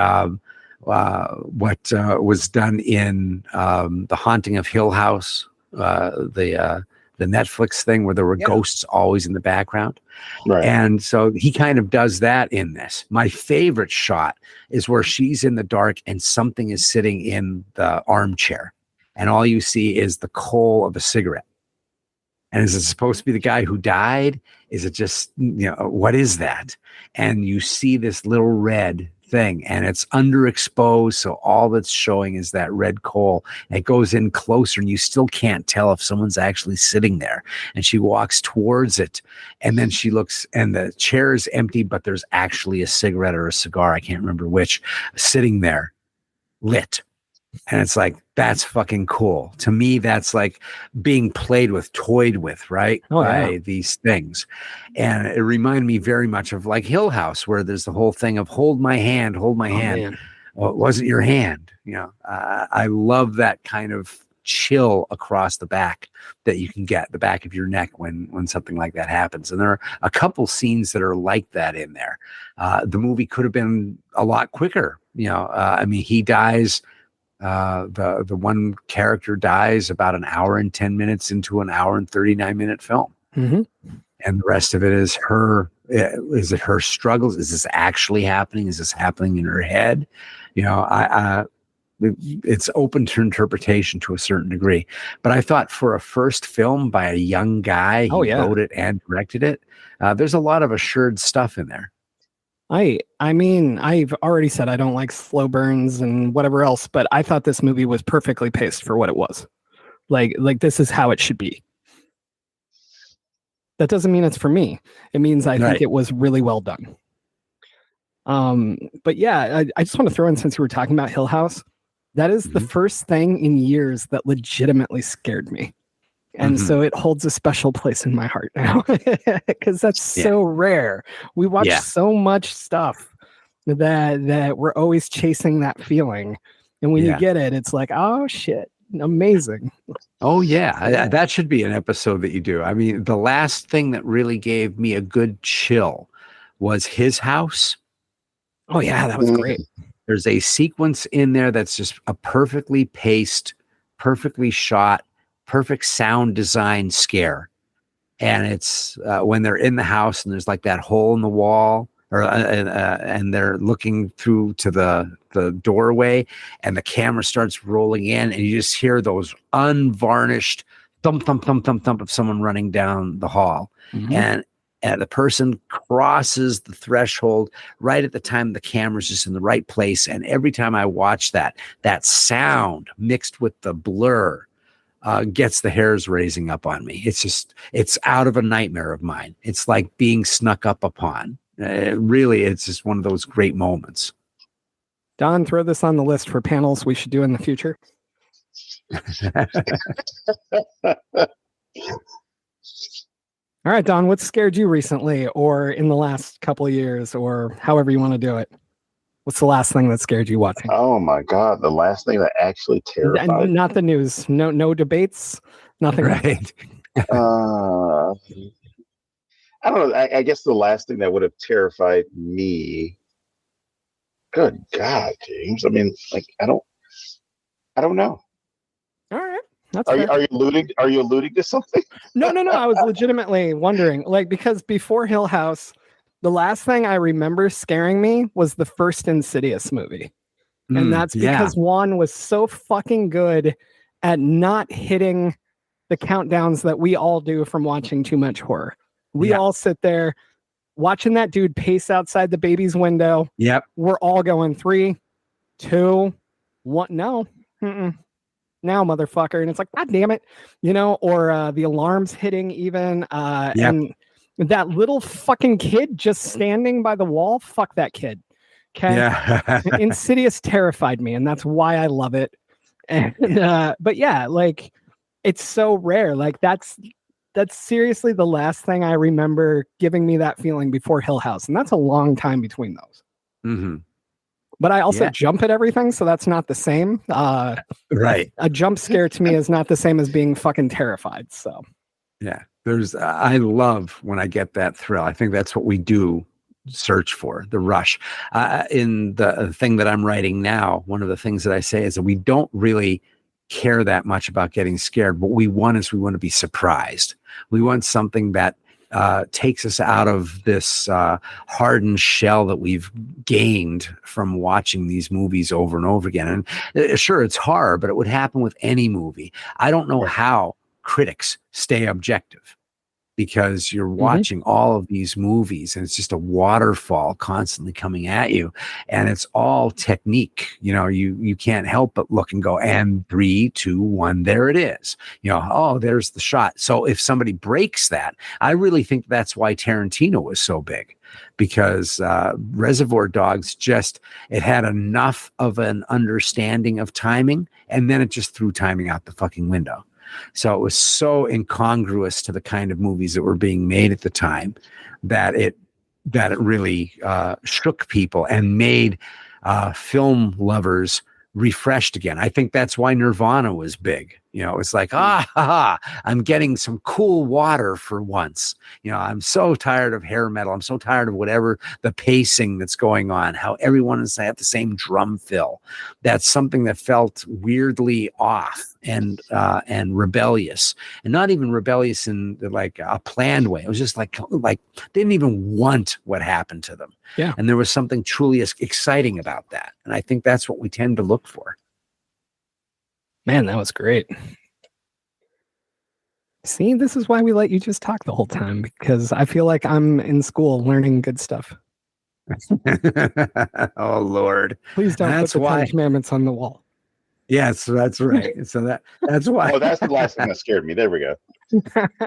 what was done in The Haunting of Hill House, the Netflix thing, where there were ghosts always in the background. Right. And so he kind of does that in this. My favorite shot is where she's in the dark and something is sitting in the armchair, and all you see is the coal of a cigarette. And is it supposed to be the guy who died? Is it just, what is that? And you see this little red thing, and it's underexposed, so all that's showing is that red coal. And it goes in closer, and you still can't tell if someone's actually sitting there. And she walks towards it, and then she looks, and the chair is empty, but there's actually a cigarette or a cigar, I can't remember which, sitting there, lit. And it's like, that's fucking cool. To me, that's like being played with, toyed with, right? By these things. And it reminded me very much of like Hill House, where there's the whole thing of hold my hand. Man. Well, it wasn't your hand. I love that kind of chill across the back that you can get, the back of your neck when something like that happens. And there are a couple scenes that are like that in there. The movie could have been a lot quicker. He dies. The one character dies about an hour and 10 minutes into an hour and 39-minute film. Mm-hmm. And the rest of it is her. Is it her struggles? Is this actually happening? Is this happening in her head? It's open to interpretation to a certain degree. But I thought for a first film by a young guy, he wrote it and directed it. There's a lot of assured stuff in there. I mean, I've already said I don't like slow burns and whatever else, but I thought this movie was perfectly paced for what it was. Like this is how it should be. That doesn't mean it's for me. It means I think it was really well done. But yeah, I just want to throw in, since you were talking about Hill House, that is the first thing in years that legitimately scared me. And so it holds a special place in my heart now, because that's so rare. We watch so much stuff that we're always chasing that feeling. And when you get it, it's like, oh shit, amazing. Oh yeah. That should be an episode that you do. I mean, the last thing that really gave me a good chill was his house. Oh yeah, that was great. There's a sequence in there that's just a perfectly paced, perfectly shot, perfect sound design scare. And it's when they're in the house and there's like that hole in the wall, and they're looking through to the doorway, and the camera starts rolling in, and you just hear those unvarnished thump, thump, thump, thump, thump of someone running down the hall. And the person crosses the threshold right at the time the camera's just in the right place. And every time I watch that sound mixed with the blur gets the hairs raising up on me. It's out of a nightmare of mine. It's like being snuck up upon. Really, it's just one of those great moments. Don, throw this on the list for panels we should do in the future. All right, Don, what scared you recently or in the last couple of years or however you want to do it? What's the last thing that scared you watching? Oh my God, the last thing that actually terrified. Not the news. No debates. Nothing. Right. I don't know. I guess the last thing that would have terrified me. Good God, James. I mean, like, I don't know. All right. That's Are fair. you alluding to something? No. I was legitimately wondering, like, because before Hill House, the last thing I remember scaring me was the first Insidious movie. And that's because Juan was so fucking good at not hitting the countdowns that we all do from watching too much horror. We all sit there watching that dude pace outside the baby's window. Yep. We're all going 3, 2, 1. No. Now, motherfucker. And it's like, God damn it. Or the alarms hitting even. And that little fucking kid just standing by the wall. Fuck that kid. Okay. Yeah. Insidious terrified me, and that's why I love it. And but yeah, like, it's so rare. Like, that's seriously the last thing I remember giving me that feeling before Hill House, and that's a long time between those. Mm-hmm. But I also jump at everything, so that's not the same. Right. A jump scare to me is not the same as being fucking terrified. So yeah, I love when I get that thrill. I think that's what we do search for, the rush. In the thing that I'm writing now, one of the things that I say is that we don't really care that much about getting scared. What we want is we want to be surprised. We want something that takes us out of this hardened shell that we've gained from watching these movies over and over again. And sure, it's horror, but it would happen with any movie. I don't know how critics stay objective, because you're watching all of these movies and it's just a waterfall constantly coming at you, and it's all technique. You can't help but look and go, and 3, 2, 1, there it is. Oh, there's the shot. So if somebody breaks that, I really think that's why Tarantino was so big, because Reservoir Dogs it had enough of an understanding of timing, and then it just threw timing out the fucking window. So it was so incongruous to the kind of movies that were being made at the time that it really shook people and made film lovers refreshed again. I think that's why Nirvana was big. It's like, I'm getting some cool water for once. I'm so tired of hair metal. I'm so tired of whatever the pacing that's going on, how everyone is at the same drum fill. That's something that felt weirdly off and rebellious, and not even rebellious in like a planned way. It was just like they didn't even want what happened to them. Yeah. And there was something truly exciting about that. And I think that's what we tend to look for. Man, that was great. See, this is why we let you just talk the whole time, because I feel like I'm in school learning good stuff. Oh, Lord. Please don't put the 10 Commandments on the wall. Yes, that's right. So that's why. Oh, that's the last thing that scared me. There we go.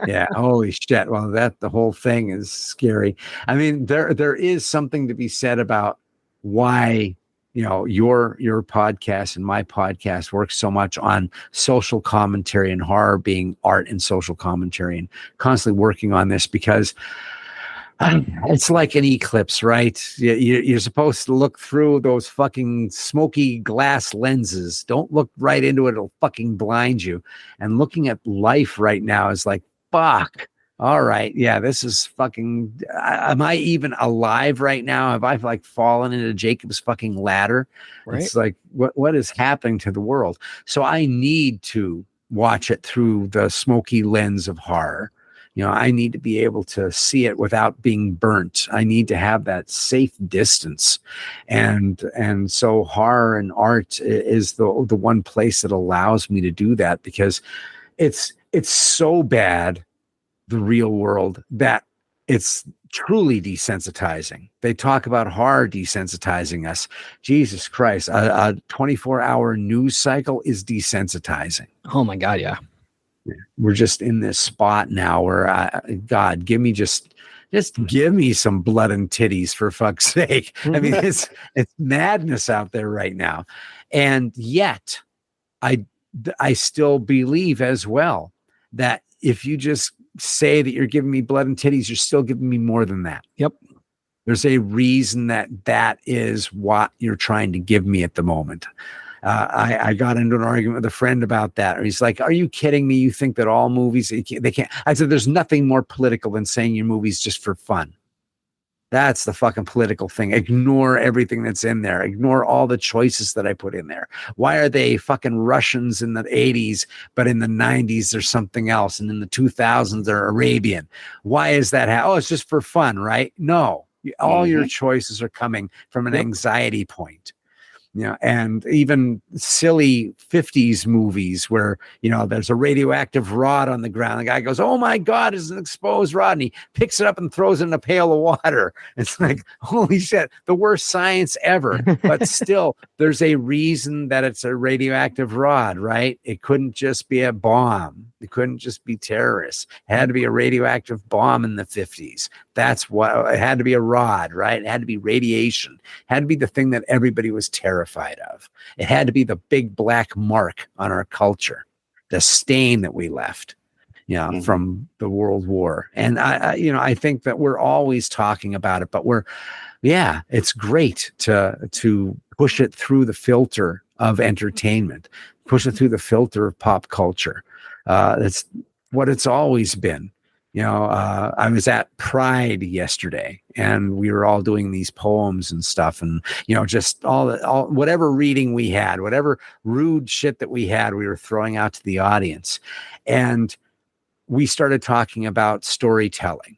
Yeah. Holy shit. Well, the whole thing is scary. I mean, there is something to be said about why your podcast and my podcast works so much on social commentary and horror being art and social commentary, and constantly working on this, because it's like an eclipse, right? You're supposed to look through those fucking smoky glass lenses. Don't look right into it. It'll fucking blind you. And looking at life right now is like, fuck. all right, yeah, this is fucking. Am I even alive right now? Have I like fallen into Jacob's fucking ladder? Right. It's like what is happening to the world? So I need to watch it through the smoky lens of horror. I need to be able to see it without being burnt. I need to have that safe distance, and so horror and art is the one place that allows me to do that, because it's so bad, the real world, that it's truly desensitizing. They talk about horror desensitizing us. Jesus Christ, a 24-hour news cycle is desensitizing. Oh my God, yeah. We're just in this spot now where God, just give me some blood and titties, for fuck's sake. I mean, it's madness out there right now. And yet I still believe as well that if you just say that you're giving me blood and titties, you're still giving me more than that. Yep. There's a reason that is what you're trying to give me at the moment. I got into an argument with a friend about that. He's like, "Are you kidding me? You think that all movies, they can't?" I said, "There's nothing more political than saying your movie's just for fun. That's the fucking political thing. Ignore everything that's in there. Ignore all the choices that I put in there. Why are they fucking Russians in the 80s, but in the 90s there's something else, and in the 2000s they're Arabian? Why is that? Oh, it's just for fun, right? No, all your choices are coming from an anxiety point. And even silly 50s movies where, there's a radioactive rod on the ground. The guy goes, "Oh my God, it's an exposed rod." And he picks it up and throws it in a pail of water. It's like, holy shit, the worst science ever. But still, there's a reason that it's a radioactive rod, right? It couldn't just be a bomb. It couldn't just be terrorists. It had to be a radioactive bomb in the 50s. That's what it had to be, a rod, right? It had to be radiation. It had to be the thing that everybody was terrified of. It had to be the big black mark on our culture, the stain that we left, from the World War. And I think that we're always talking about it, but it's great to push it through the filter of entertainment, push it through the filter of pop culture. That's what it's always been. I was at Pride yesterday, and we were all doing these poems and stuff, and just all whatever reading we had, whatever rude shit that we had, we were throwing out to the audience, and we started talking about storytelling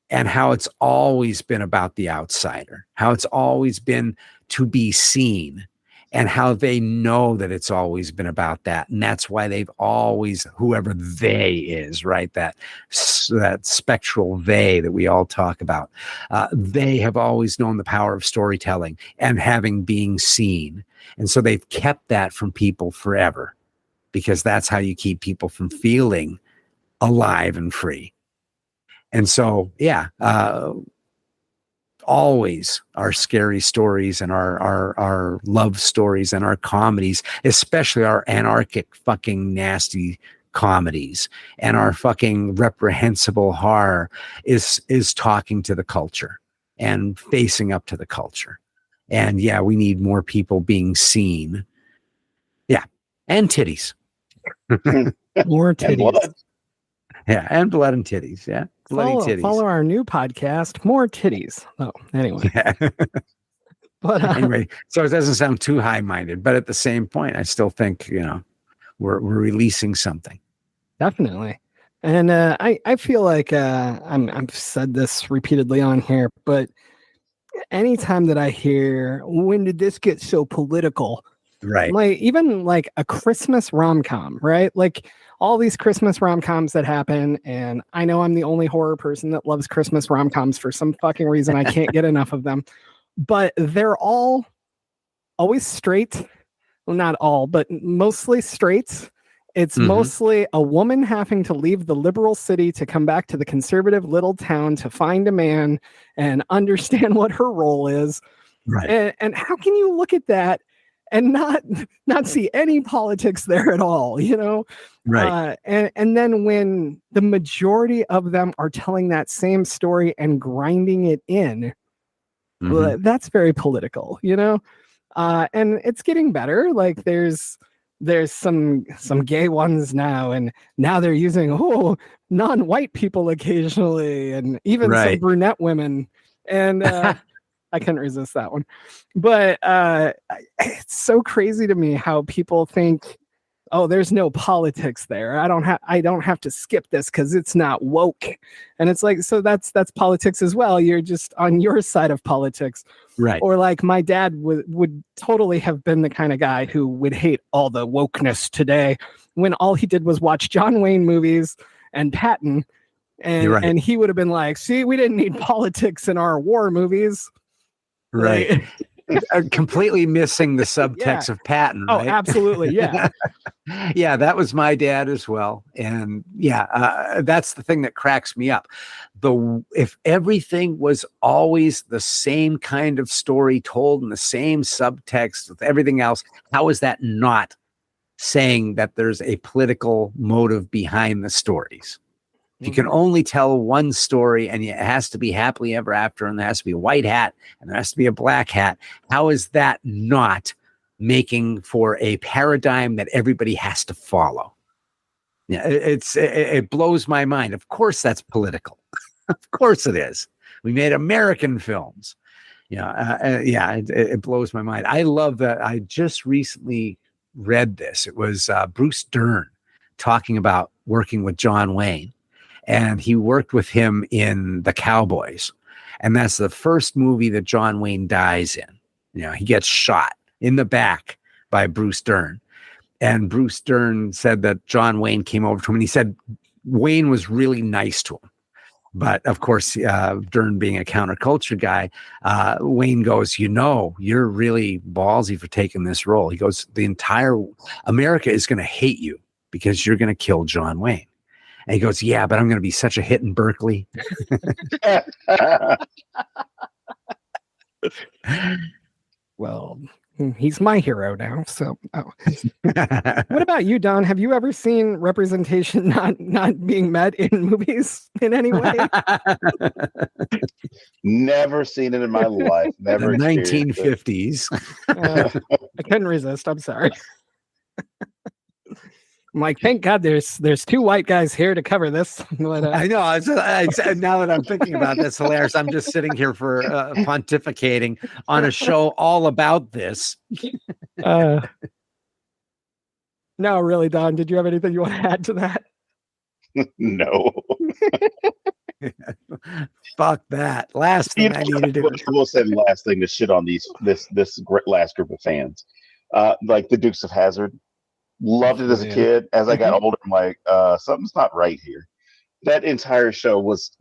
and how it's always been about the outsider, how it's always been to be seen, and how they know that it's always been about that. And that's why they've always, whoever they is, right? That spectral they that we all talk about, they have always known the power of storytelling and being seen. And so they've kept that from people forever, because that's how you keep people from feeling alive and free. And so, always our scary stories and our love stories and our comedies, especially our anarchic fucking nasty comedies and our fucking reprehensible horror, is talking to the culture and facing up to the culture. And we need more people being seen. And titties. More titties. And blood. And blood and titties. Yeah. Bloody titties. Follow our new podcast, More Titties. Oh, anyway. But anyway, so it doesn't sound too high-minded, but at the same point, I still think, we're releasing something. Definitely. And I feel like I've said this repeatedly on here, but anytime that I hear, "When did this get so political?" Right. Like, even like a Christmas rom-com, right? Like all these Christmas rom-coms that happen, and I know I'm the only horror person that loves Christmas rom-coms for some fucking reason. I can't get enough of them, but they're all always straight. Well, not all, but mostly straight. It's mostly a woman having to leave the liberal city to come back to the conservative little town to find a man and understand what her role is. Right. And how can you look at that and not see any politics there at all, Right. And then when the majority of them are telling that same story and grinding it in, that's very political, and it's getting better. Like there's there's some gay ones now, and now they're using non-white people occasionally, and even some brunette women. And I couldn't resist that one. But it's so crazy to me how people think, oh, there's no politics there. I don't have to skip this because it's not woke. And it's like, so that's politics as well. You're just on your side of politics. Right. Or like my dad would totally have been the kind of guy who would hate all the wokeness today when all he did was watch John Wayne movies and Patton. And he would have been like, see, we didn't need politics in our war movies. Right. Completely missing the subtext of Patton. Oh, right? Absolutely. Yeah. Yeah, that was my dad as well. And that's the thing that cracks me up. If everything was always the same kind of story told in the same subtext with everything else, how is that not saying that there's a political motive behind the stories? If you can only tell one story and it has to be happily ever after, and there has to be a white hat and there has to be a black hat, how is that not making for a paradigm that everybody has to follow? Yeah, it blows my mind. Of course, that's political. Of course it is. We made American films. It blows my mind. I love that. I just recently read this. It was Bruce Dern talking about working with John Wayne. And he worked with him in The Cowboys. And that's the first movie that John Wayne dies in. He gets shot in the back by Bruce Dern. And Bruce Dern said that John Wayne came over to him and he said Wayne was really nice to him. But of course, Dern being a counterculture guy, Wayne goes, you're really ballsy for taking this role. He goes, the entire America is going to hate you because you're going to kill John Wayne. And he goes, yeah, but I'm going to be such a hit in Berkeley. Well, he's my hero now. So, what about you, Don? Have you ever seen representation not being met in movies in any way? Never seen it in my life. Never. The 1950s. I couldn't resist. I'm sorry. I'm like, thank God there's two white guys here to cover this. But, I know. Now that I'm thinking about this, hilarious. I'm just sitting here for pontificating on a show all about this. No, really, Don. Did you have anything you want to add to that? No. Fuck that. Last thing I need to do. I will say the last thing to shit on this last group of fans, like the Dukes of Hazzard. Loved it as a kid. As I got older, I'm like, something's not right here. That entire show was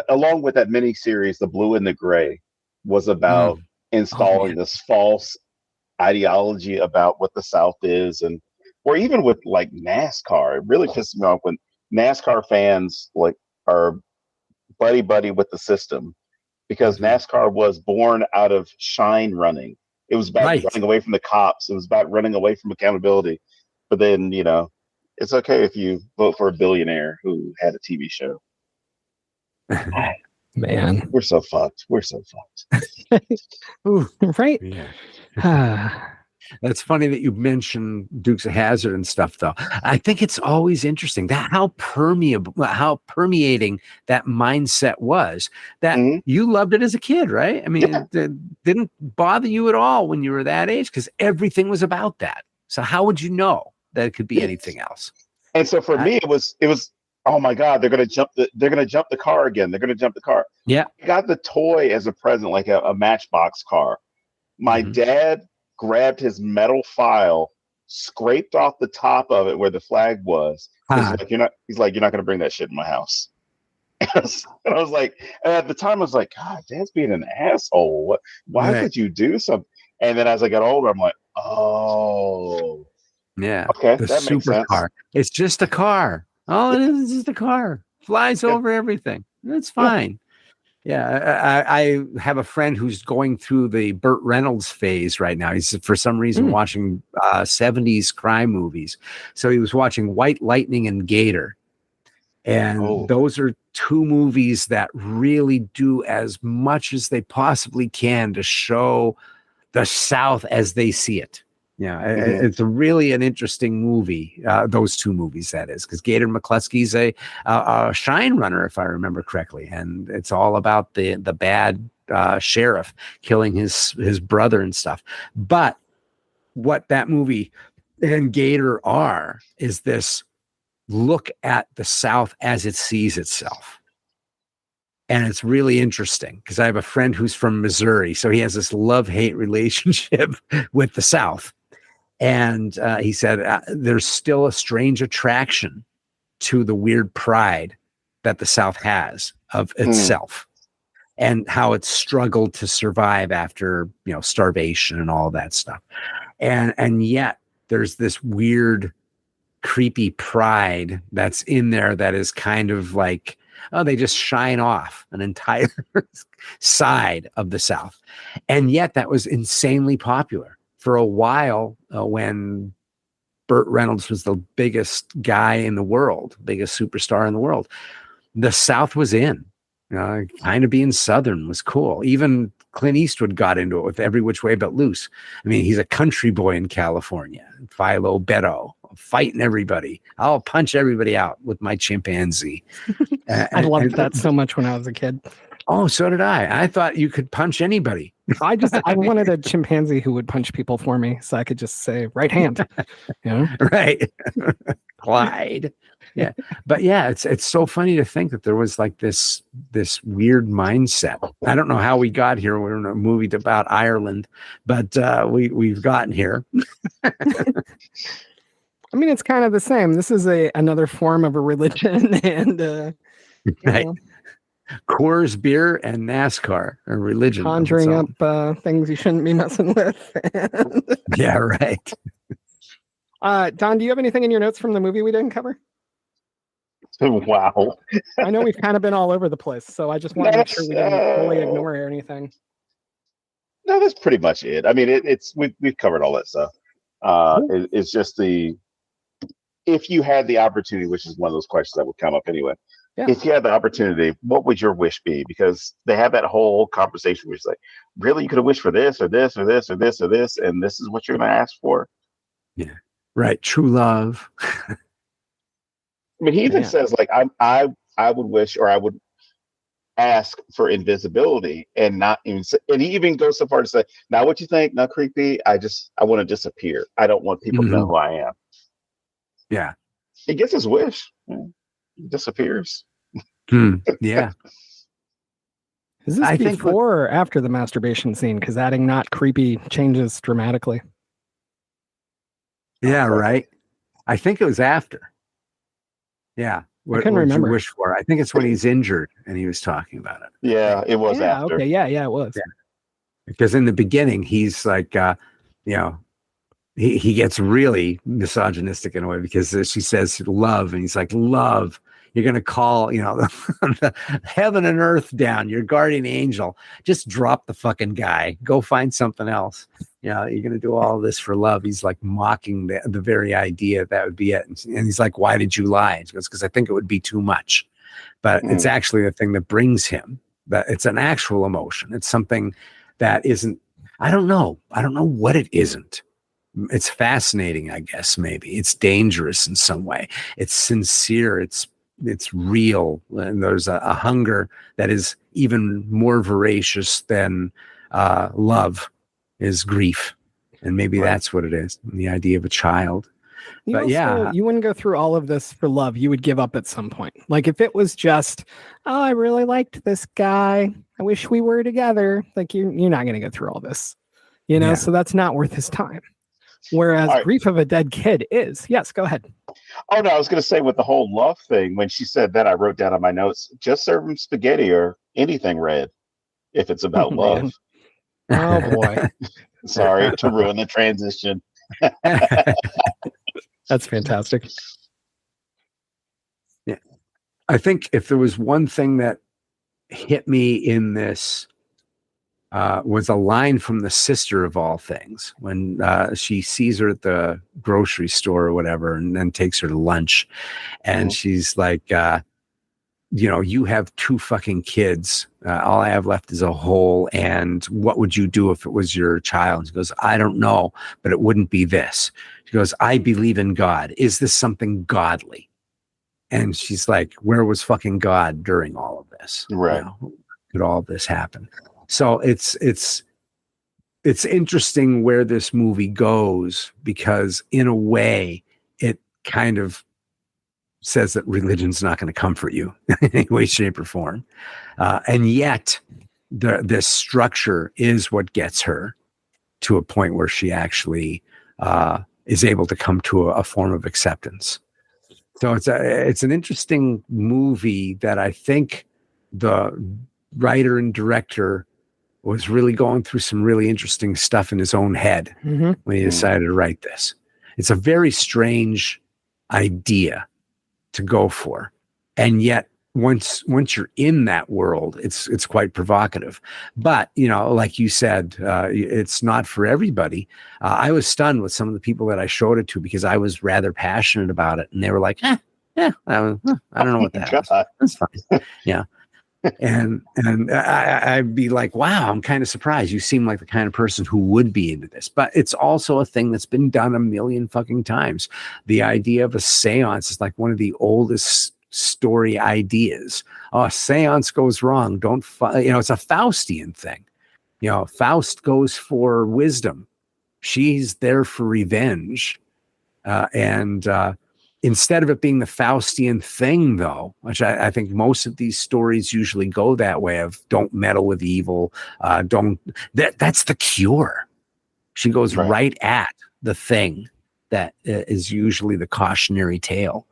along with that mini series, The Blue and the Gray, was about installing this false ideology about what the South is, or even with like NASCAR. It really pisses me off when NASCAR fans like are buddy with the system, because NASCAR was born out of shine running. It was about running away from the cops. It was about running away from accountability. But then, it's okay if you vote for a billionaire who had a TV show. Man, we're so fucked. Ooh, right? Yeah. That's funny that you mentioned Dukes of Hazzard and stuff, though. I think it's always interesting that how permeating that mindset was, that you loved it as a kid, right? I mean, it didn't bother you at all when you were that age because everything was about that. So how would you know that it could be anything else? And so for me, it was, oh my God, they're going to jump the car again. They're going to jump the car. Yeah. I got the toy as a present, like a Matchbox car. My dad grabbed his metal file, scraped off the top of it where the flag was. He's like, you're not going to bring that shit in my house. And I was like, at the time I was like, God, Dad's being an asshole. Why would you do something? And then as I got older, I'm like, oh, yeah. Okay, the that makes sense. Car. It's just a car. All it is just a car. Flies over everything. That's fine. Yeah. I have a friend who's going through the Burt Reynolds phase right now. He's for some reason watching 70s crime movies. So he was watching White Lightning and Gator. And those are two movies that really do as much as they possibly can to show the South as they see it. Yeah, Mhm. it's a really an interesting movie. Those two movies, that is, because Gator McCluskey's a Shine Runner, if I remember correctly, and it's all about the bad sheriff killing his brother and stuff. But what that movie and Gator are is this look at the South as it sees itself. And it's really interesting because I have a friend who's from Missouri. So he has this love-hate relationship with the South. And he said there's still a strange attraction to the weird pride that the South has of itself and how it's struggled to survive after, starvation and all that stuff. And yet there's this weird, creepy pride that's in there that is kind of like, oh, they just shine off an entire side of the South. And yet that was insanely popular for a while when Burt Reynolds was the biggest guy in the world, biggest superstar in the world. The South was in. Kind of being Southern was cool. Even Clint Eastwood got into it with Every Which Way But Loose. I mean, he's a country boy in California. Philo Beto, fighting everybody. I'll punch everybody out with my chimpanzee. I loved that so much when I was a kid. Oh, so did I. I thought you could punch anybody. I wanted a chimpanzee who would punch people for me, so I could just say right hand. Right. Clyde. Yeah. But yeah, it's so funny to think that there was like this weird mindset. I don't know how we got here. We're in a movie about Ireland, but we've gotten here. I mean, it's kind of the same. This is another form of a religion, and right. Coors beer and NASCAR or religion. Conjuring up things you shouldn't be messing with. Yeah, right. Don, do you have anything in your notes from the movie we didn't cover? Wow. I know we've kind of been all over the place, so I just want to make sure we didn't fully ignore anything. No, that's pretty much it. I mean, we've covered all that stuff. It's just if you had the opportunity, which is one of those questions that would come up anyway. Yeah. If you had the opportunity, what would your wish be? Because they have that whole conversation where it's like, really, you could have wished for this or this or this or this or this, and this is what you're going to ask for. Yeah, right. True love. I mean, he even says like, I would wish, or I would ask for invisibility, and not even. And he even goes so far to say, "Now, what you think? Not creepy. I want to disappear. I don't want people to know who I am." Yeah, he gets his wish. Disappears. Yeah. Is this before or after the masturbation scene? Because adding not creepy changes dramatically. Yeah, right. I think it was after. Yeah. I couldn't remember. You wish for? I think it's when he's injured and he was talking about it. Yeah, it was after. Okay, yeah, it was. Yeah. Because in the beginning, he's like, he gets really misogynistic in a way because she says love, and he's like, love, you're going to call, the heaven and earth down, your guardian angel. Just drop the fucking guy. Go find something else. You're going to do all this for love. He's like mocking the very idea that would be it. And he's like, why did you lie? He goes, because I think it would be too much. But it's actually the thing that brings him. That it's an actual emotion. It's something that isn't, I don't know what it isn't. It's fascinating, I guess. Maybe it's dangerous in some way. It's sincere. It's real, and there's a hunger that is even more voracious than love is grief, and maybe that's what it is. The idea of a child. You wouldn't go through all of this for love. You would give up at some point. Like if it was just, oh, I really liked this guy. I wish we were together. Like you're not going to go through all this, So that's not worth his time. Whereas grief of a dead kid is. Yes, go ahead. Oh, no, I was going to say with the whole love thing, when she said that, I wrote down on my notes, just serve him spaghetti or anything red if it's about love. Oh, boy. Sorry to ruin the transition. That's fantastic. Yeah. I think if there was one thing that hit me in this was a line from the sister of all things when she sees her at the grocery store or whatever and then takes her to lunch. And she's like, you have 2 fucking kids. All I have left is a hole. And what would you do if it was your child? She goes, I don't know, but it wouldn't be this. She goes, I believe in God. Is this something godly? And she's like, where was fucking God during all of this? Right. Could all of this happen? So it's interesting where this movie goes, because in a way it kind of says that religion's not going to comfort you in any way, shape, or form. And yet this structure is what gets her to a point where she actually is able to come to a form of acceptance. So it's an interesting movie that I think the writer and director was really going through some really interesting stuff in his own head when he decided to write this. It's a very strange idea to go for, and yet once you're in that world, it's quite provocative. But like you said, it's not for everybody. I was stunned with some of the people that I showed it to, because I was rather passionate about it, and they were like, I don't know what that is. That's fine. Yeah. And I'd be like, wow, I'm kind of surprised. You seem like the kind of person who would be into this. But it's also a thing that's been done a million fucking times. The idea of a seance is like one of the oldest story ideas. Oh, a seance goes wrong. It's a Faustian thing. Faust goes for wisdom. She's there for revenge. And instead of it being the Faustian thing, though, which I think most of these stories usually go that way, of don't meddle with evil. That's the cure. She goes right at the thing that is usually the cautionary tale,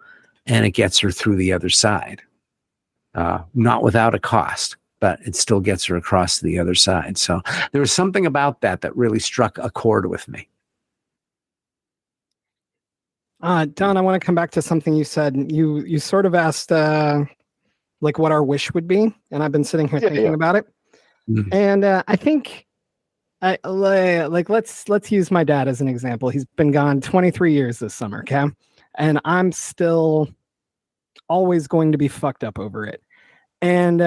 and it gets her through the other side. Not without a cost, but it still gets her across to the other side. So there was something about that really struck a chord with me. Don, I want to come back to something you said. You sort of asked like what our wish would be, and I've been sitting here thinking about it. Mm-hmm. And I think let's use my dad as an example. He's been gone 23 years this summer, okay? And I'm still always going to be fucked up over it. And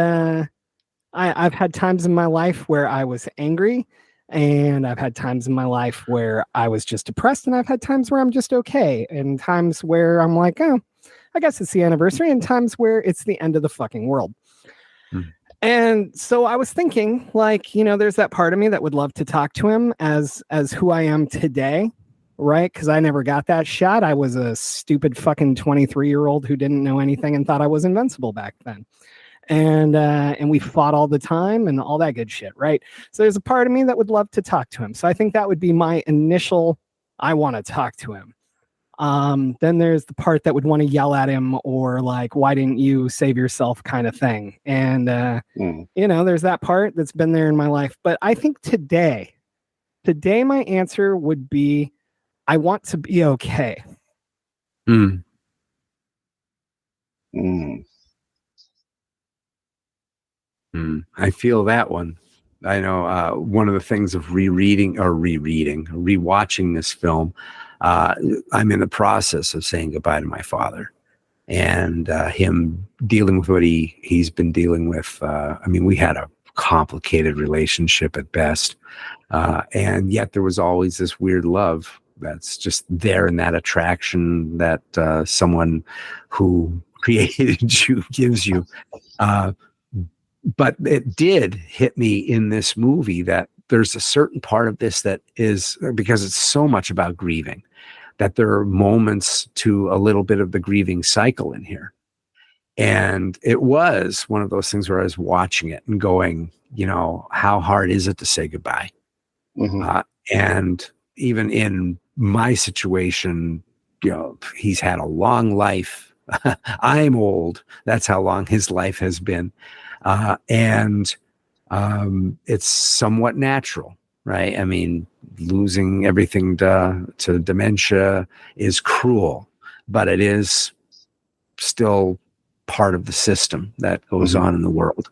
I've had times in my life where I was angry, and I've had times in my life where I was just depressed, and I've had times where I'm just okay, and times where I'm like, oh, I guess it's the anniversary, and times where it's the end of the fucking world. And so I was thinking, like, there's that part of me that would love to talk to him as who I am today, right? Because I never got that shot. I was a stupid fucking 23-year-old who didn't know anything and thought I was invincible back then. And we fought all the time and all that good shit, right? So there's a part of me that would love to talk to him. So I think that would be my initial, I want to talk to him. Then there's the part that would want to yell at him, or like, why didn't you save yourself kind of thing. And, there's that part that's been there in my life. But I think today my answer would be, I want to be okay. I feel that one. I know one of the things of rewatching this film, I'm in the process of saying goodbye to my father, and him dealing with what he's been dealing with. We had a complicated relationship at best, and yet there was always this weird love that's just there, in that attraction that someone who created you gives you. But it did hit me in this movie that there's a certain part of this that is, because it's so much about grieving, that there are moments to a little bit of the grieving cycle in here. And it was one of those things where I was watching it and going, how hard is it to say goodbye? And even in my situation, he's had a long life. I'm old. That's how long his life has been. And it's somewhat natural, right? I mean, losing everything to dementia is cruel, but it is still part of the system that goes on in the world.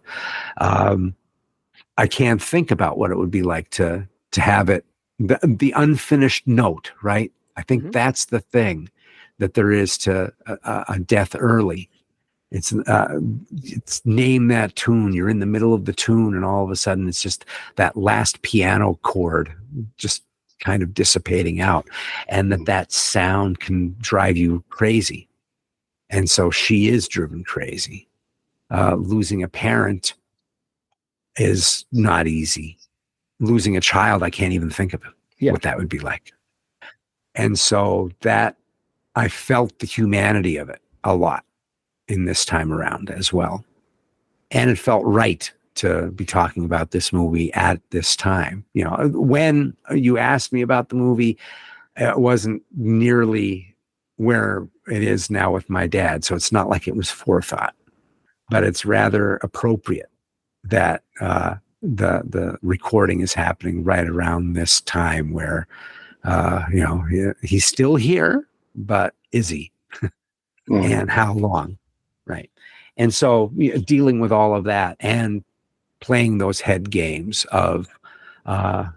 I can't think about what it would be like to have it, the unfinished note, right? I think that's the thing that there is to a death early. It's name that tune. You're in the middle of the tune, and all of a sudden, it's just that last piano chord just kind of dissipating out, and that sound can drive you crazy. And so she is driven crazy. Losing a parent is not easy. Losing a child, I can't even think of what that would be like. And so that I felt the humanity of it a lot in this time around as well. And it felt right to be talking about this movie at this time. You know, when you asked me about the movie, it wasn't nearly where it is now with my dad. So it's not like it was forethought, but it's rather appropriate that the recording is happening right around this time where, you know, he's still here, but is he? And how long? Right. And so dealing with all of that and playing those head games of,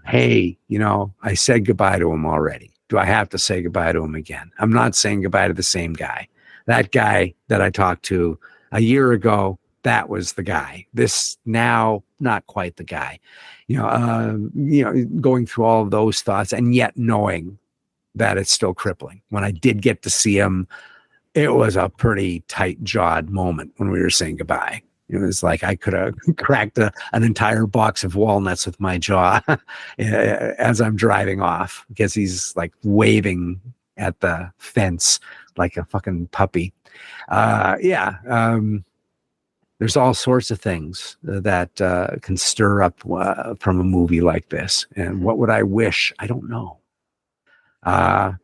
hey, you know, I said goodbye to him already. Do I have to say goodbye to him again? I'm not saying goodbye to the same guy. That guy that I talked to a year ago, that was the guy. This now, not quite the guy. You know, going through all of those thoughts and yet knowing that it's still crippling. When I did get to see him, it was a pretty tight-jawed moment when we were saying goodbye. It was like I could have cracked an entire box of walnuts with my jaw as I'm driving off, because he's like waving at the fence like a fucking puppy. There's all sorts of things that can stir up from a movie like this. And what would I wish? I don't know. A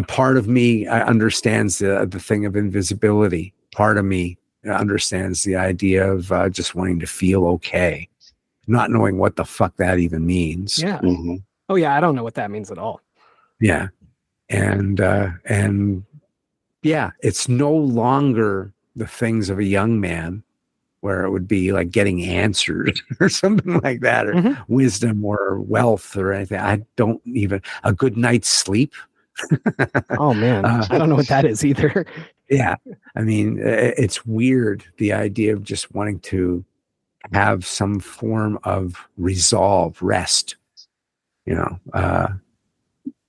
part of me understands the thing of invisibility. Part of me understands the idea of just wanting to feel okay, not knowing what the fuck that even means. Yeah. Mm-hmm. Oh yeah, I don't know what that means at all. Yeah, and yeah, it's no longer the things of a young man, where it would be like getting answers or something like that, or wisdom or wealth or anything. I don't even a good night's sleep. Oh man, I don't know what that is either. Yeah, I mean, it's weird, the idea of just wanting to have some form of resolve, rest, you know,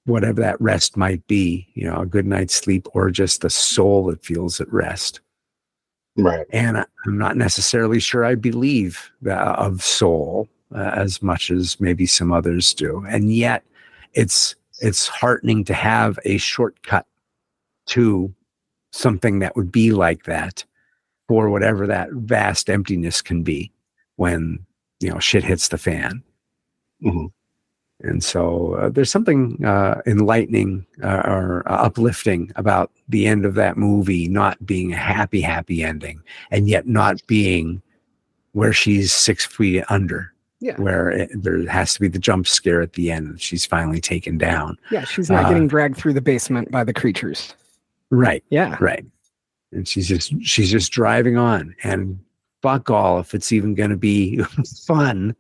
whatever that rest might be, you know, a good night's sleep, or just the soul that feels at rest. Right. And I'm not necessarily sure I believe of soul as much as maybe some others do. And yet it's heartening to have a shortcut to something that would be like that, for whatever that vast emptiness can be when, you know, shit hits the fan. Mm-hmm. And so there's something enlightening or uplifting about the end of that movie not being a happy ending, and yet not being where she's 6 feet under. Yeah. Where there has to be the jump scare at the end. She's finally taken down. Yeah, she's not getting dragged through the basement by the creatures. Right. Yeah. Right. And she's just driving on, and fuck all if it's even going to be fun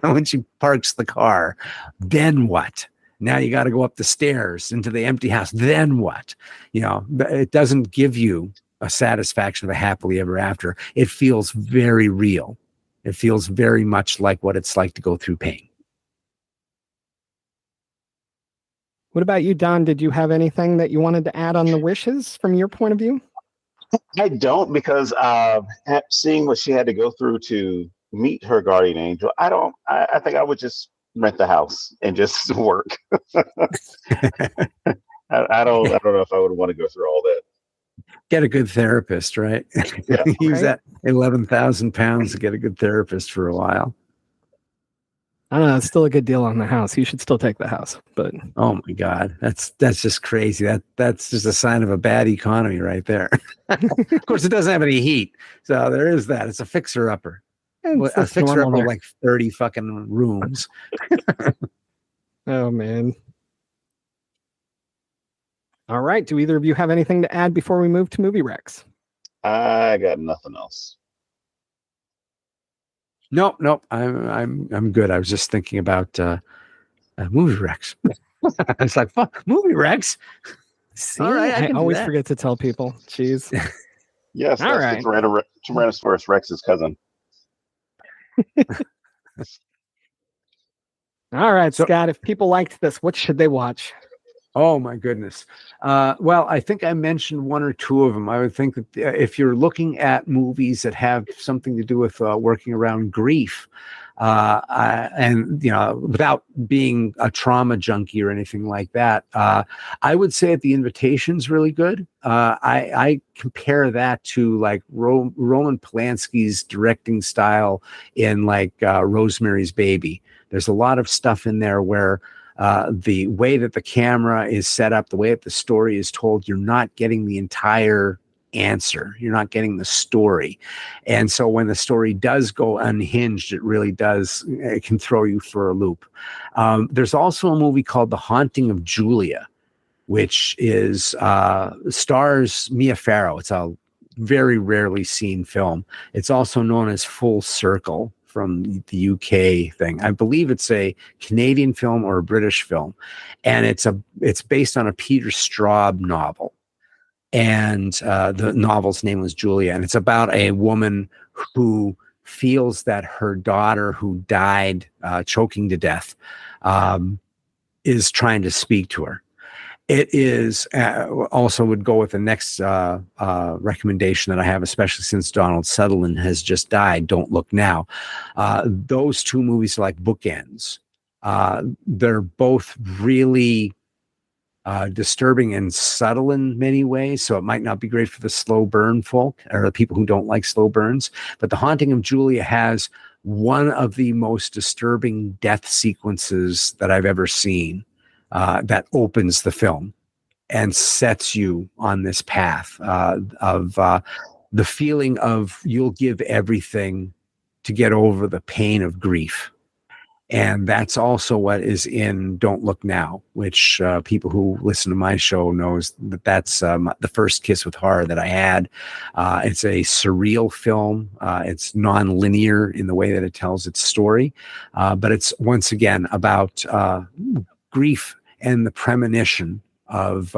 when she parks the car. Then what? Now you got to go up the stairs into the empty house. Then what? You know, it doesn't give you a satisfaction of a happily ever after. It feels very real. It feels very much like what it's like to go through pain. What about you, Don? Did you have anything that you wanted to add on the wishes from your point of view? I don't, because seeing what she had to go through to meet her guardian angel, I think I would just rent the house and just work. I don't know if I would want to go through all that. Get a good therapist, right? Yeah. Use that 11,000 pounds to get a good therapist for a while. I don't know. It's still a good deal on the house. You should still take the house, but oh my God, that's just crazy. That's just a sign of a bad economy right there. Of course, it doesn't have any heat, so there is that. It's a fixer-upper. A fixer-upper like 30 fucking rooms. Oh man. All right. Do either of you have anything to add before we move to movie Rex? I got nothing else. Nope. I'm good. I was just thinking about movie Rex. It's like, fuck, movie Rex. See, all right, I always forget to tell people. Jeez. Yes, All that's right. the Tyrannosaurus Rex's cousin. All right, So- Scott. If people liked this, what should they watch? Oh my goodness. Well, I think I mentioned one or two of them. I would think that if you're looking at movies that have something to do with working around grief, and without being a trauma junkie or anything like that, I would say that The Invitation's really good. I compare that to like Roman Polanski's directing style in like Rosemary's Baby. There's a lot of stuff in there where the way that the camera is set up, the way that the story is told, you're not getting the entire answer. You're not getting the story. And so when the story does go unhinged, it can throw you for a loop. There's also a movie called The Haunting of Julia, which is stars Mia Farrow. It's a very rarely seen film. It's also known as Full Circle from the UK thing. I believe it's a Canadian film or a British film, and it's based on a Peter Straub novel. And the novel's name was Julia, and it's about a woman who feels that her daughter, who died choking to death, is trying to speak to her. It is also would go with the next recommendation that I have, especially since Donald Sutherland has just died. Don't Look Now. Those two movies are like bookends. They're both really disturbing and subtle in many ways. So it might not be great for the slow burn folk or the people who don't like slow burns. But The Haunting of Julia has one of the most disturbing death sequences that I've ever seen. That opens the film and sets you on this path of the feeling of you'll give everything to get over the pain of grief. And that's also what is in Don't Look Now, which people who listen to my show knows that's the first kiss with horror that I had. It's a surreal film. It's non-linear in the way that it tells its story. But it's once again about grief and the premonition of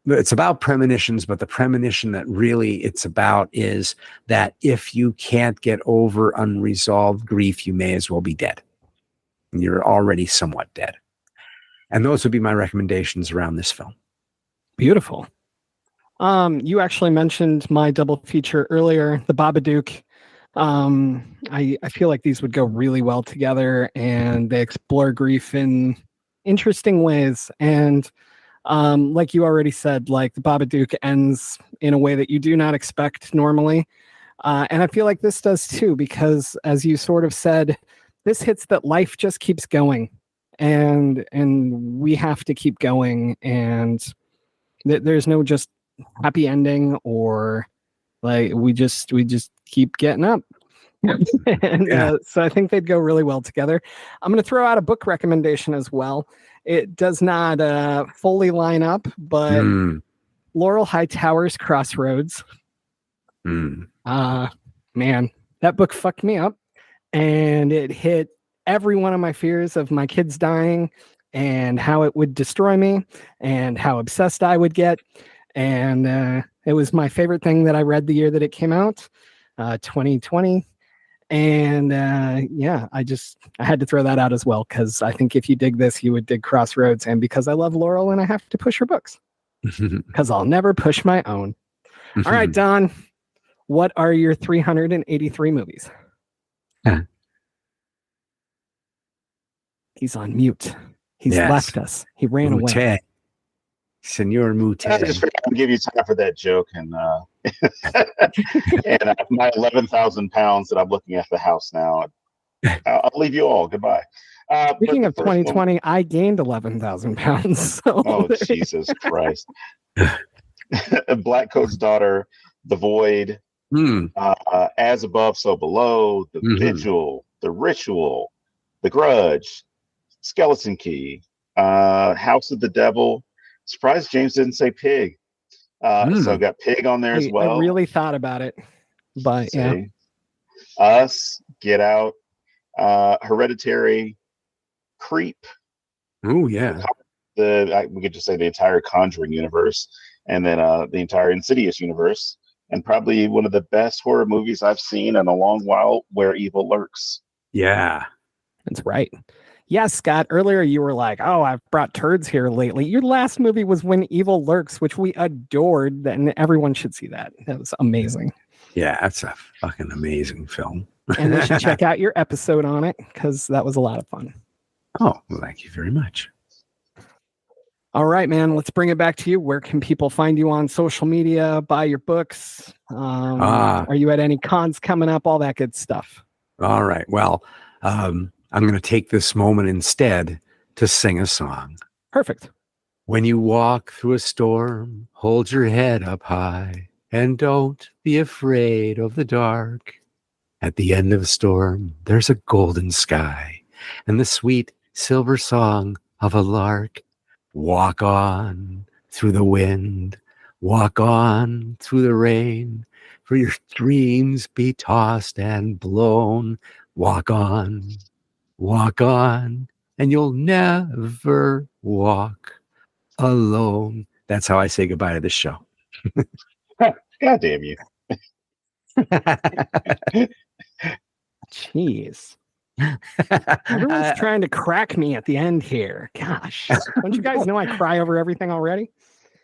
it's about premonitions, but the premonition that really it's about is that if you can't get over unresolved grief, you may as well be dead. You're already somewhat dead. And those would be my recommendations around this film. Beautiful. You actually mentioned my double feature earlier, The Babadook. I feel like these would go really well together, and they explore grief in interesting ways. And like you already said, like The Babadook ends in a way that you do not expect normally. And I feel like this does too, because as you sort of said, this hits that life just keeps going, and we have to keep going, and there's no just happy ending, or like we just keep getting up. And so I think they'd go really well together. I'm going to throw out a book recommendation as well. It does not fully line up, but Laurel Hightower's Crossroads. Man, that book fucked me up, and it hit every one of my fears of my kids dying and how it would destroy me and how obsessed I would get. And it was my favorite thing that I read the year that it came out, 2020. And yeah, I had to throw that out as well, because I think if you dig this, you would dig Crossroads. And because I love Laurel and I have to push her books, because I'll never push my own. All right, Don, what are your 383 movies? He's on mute. He's left us. He ran away. Senor Mute. I just figured I'd give you time for that joke, and and my 11,000 pounds that I'm looking at the house now. I'll leave you all. Goodbye. Speaking of 2020, I gained 11,000 pounds. So oh, Jesus Christ. Black Coat's Daughter, The Void, As Above, So Below, The Vigil, The Ritual, The Grudge, Skeleton Key, House of the Devil. Surprised James didn't say Pig. So I got Pig on there as well. I really thought about it, but yeah. Us, Get Out, Hereditary, Creep. Oh yeah. We could just say the entire Conjuring universe, and then the entire Insidious universe. and probably one of the best horror movies I've seen in a long while, Where Evil Lurks. Yeah. That's right. Yeah, Scott, earlier you were like, oh, I've brought turds here lately. Your last movie was When Evil Lurks, which we adored, and everyone should see that. That was amazing. Yeah, that's a fucking amazing film. And they should check out your episode on it because that was a lot of fun. Oh, well, thank you very much. All right, man, let's bring it back to you. Where can people find you on social media, buy your books? Are you at any cons coming up? All that good stuff. All right. Well, I'm going to take this moment instead to sing a song. Perfect. When you walk through a storm, hold your head up high and don't be afraid of the dark. At the end of a storm, there's a golden sky and the sweet silver song of a lark. Walk on through the wind, walk on through the rain, for your dreams be tossed and blown. Walk on, and you'll never walk alone. That's how I say goodbye to this show. God damn you. Jeez. Everyone's trying to crack me at the end here. Gosh. Don't you guys know I cry over everything already?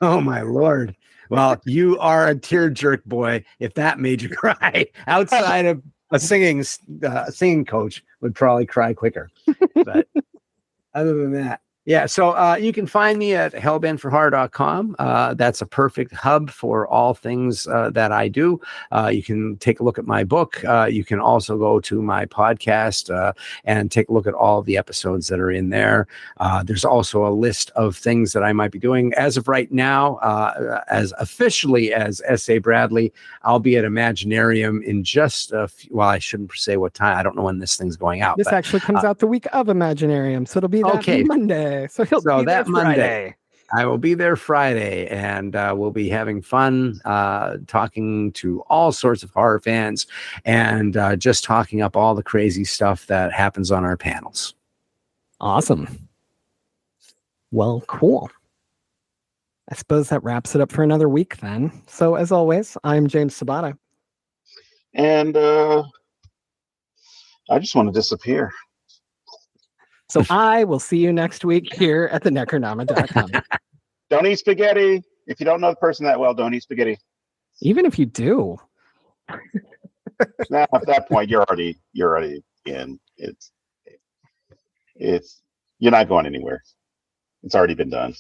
Oh, my Lord. Well, you are a tear jerk, boy. If that made you cry, outside of a singing coach would probably cry quicker. But other than that, yeah. So you can find me at hellbentforhorror.com. That's a perfect hub for all things that I do. You can take a look at my book. You can also go to my podcast and take a look at all the episodes that are in there. There's also a list of things that I might be doing. As of right now, as officially as S.A. Bradley, I'll be at Imaginarium in just a few, well, I shouldn't say what time. I don't know when this thing's going out. This actually comes out the week of Imaginarium, so it'll be that Monday. So he'll be there Friday. I will be there Friday, and we'll be having fun talking to all sorts of horror fans and just talking up all the crazy stuff that happens on our panels. Awesome. Well, cool. I suppose that wraps it up for another week then. So as always, I'm James Sabata. And I just want to disappear. So I will see you next week here at the Necronoma.com. Don't eat spaghetti. If you don't know the person that well, don't eat spaghetti. Even if you do. Now, at that point, you're already in. It's you're not going anywhere. It's already been done.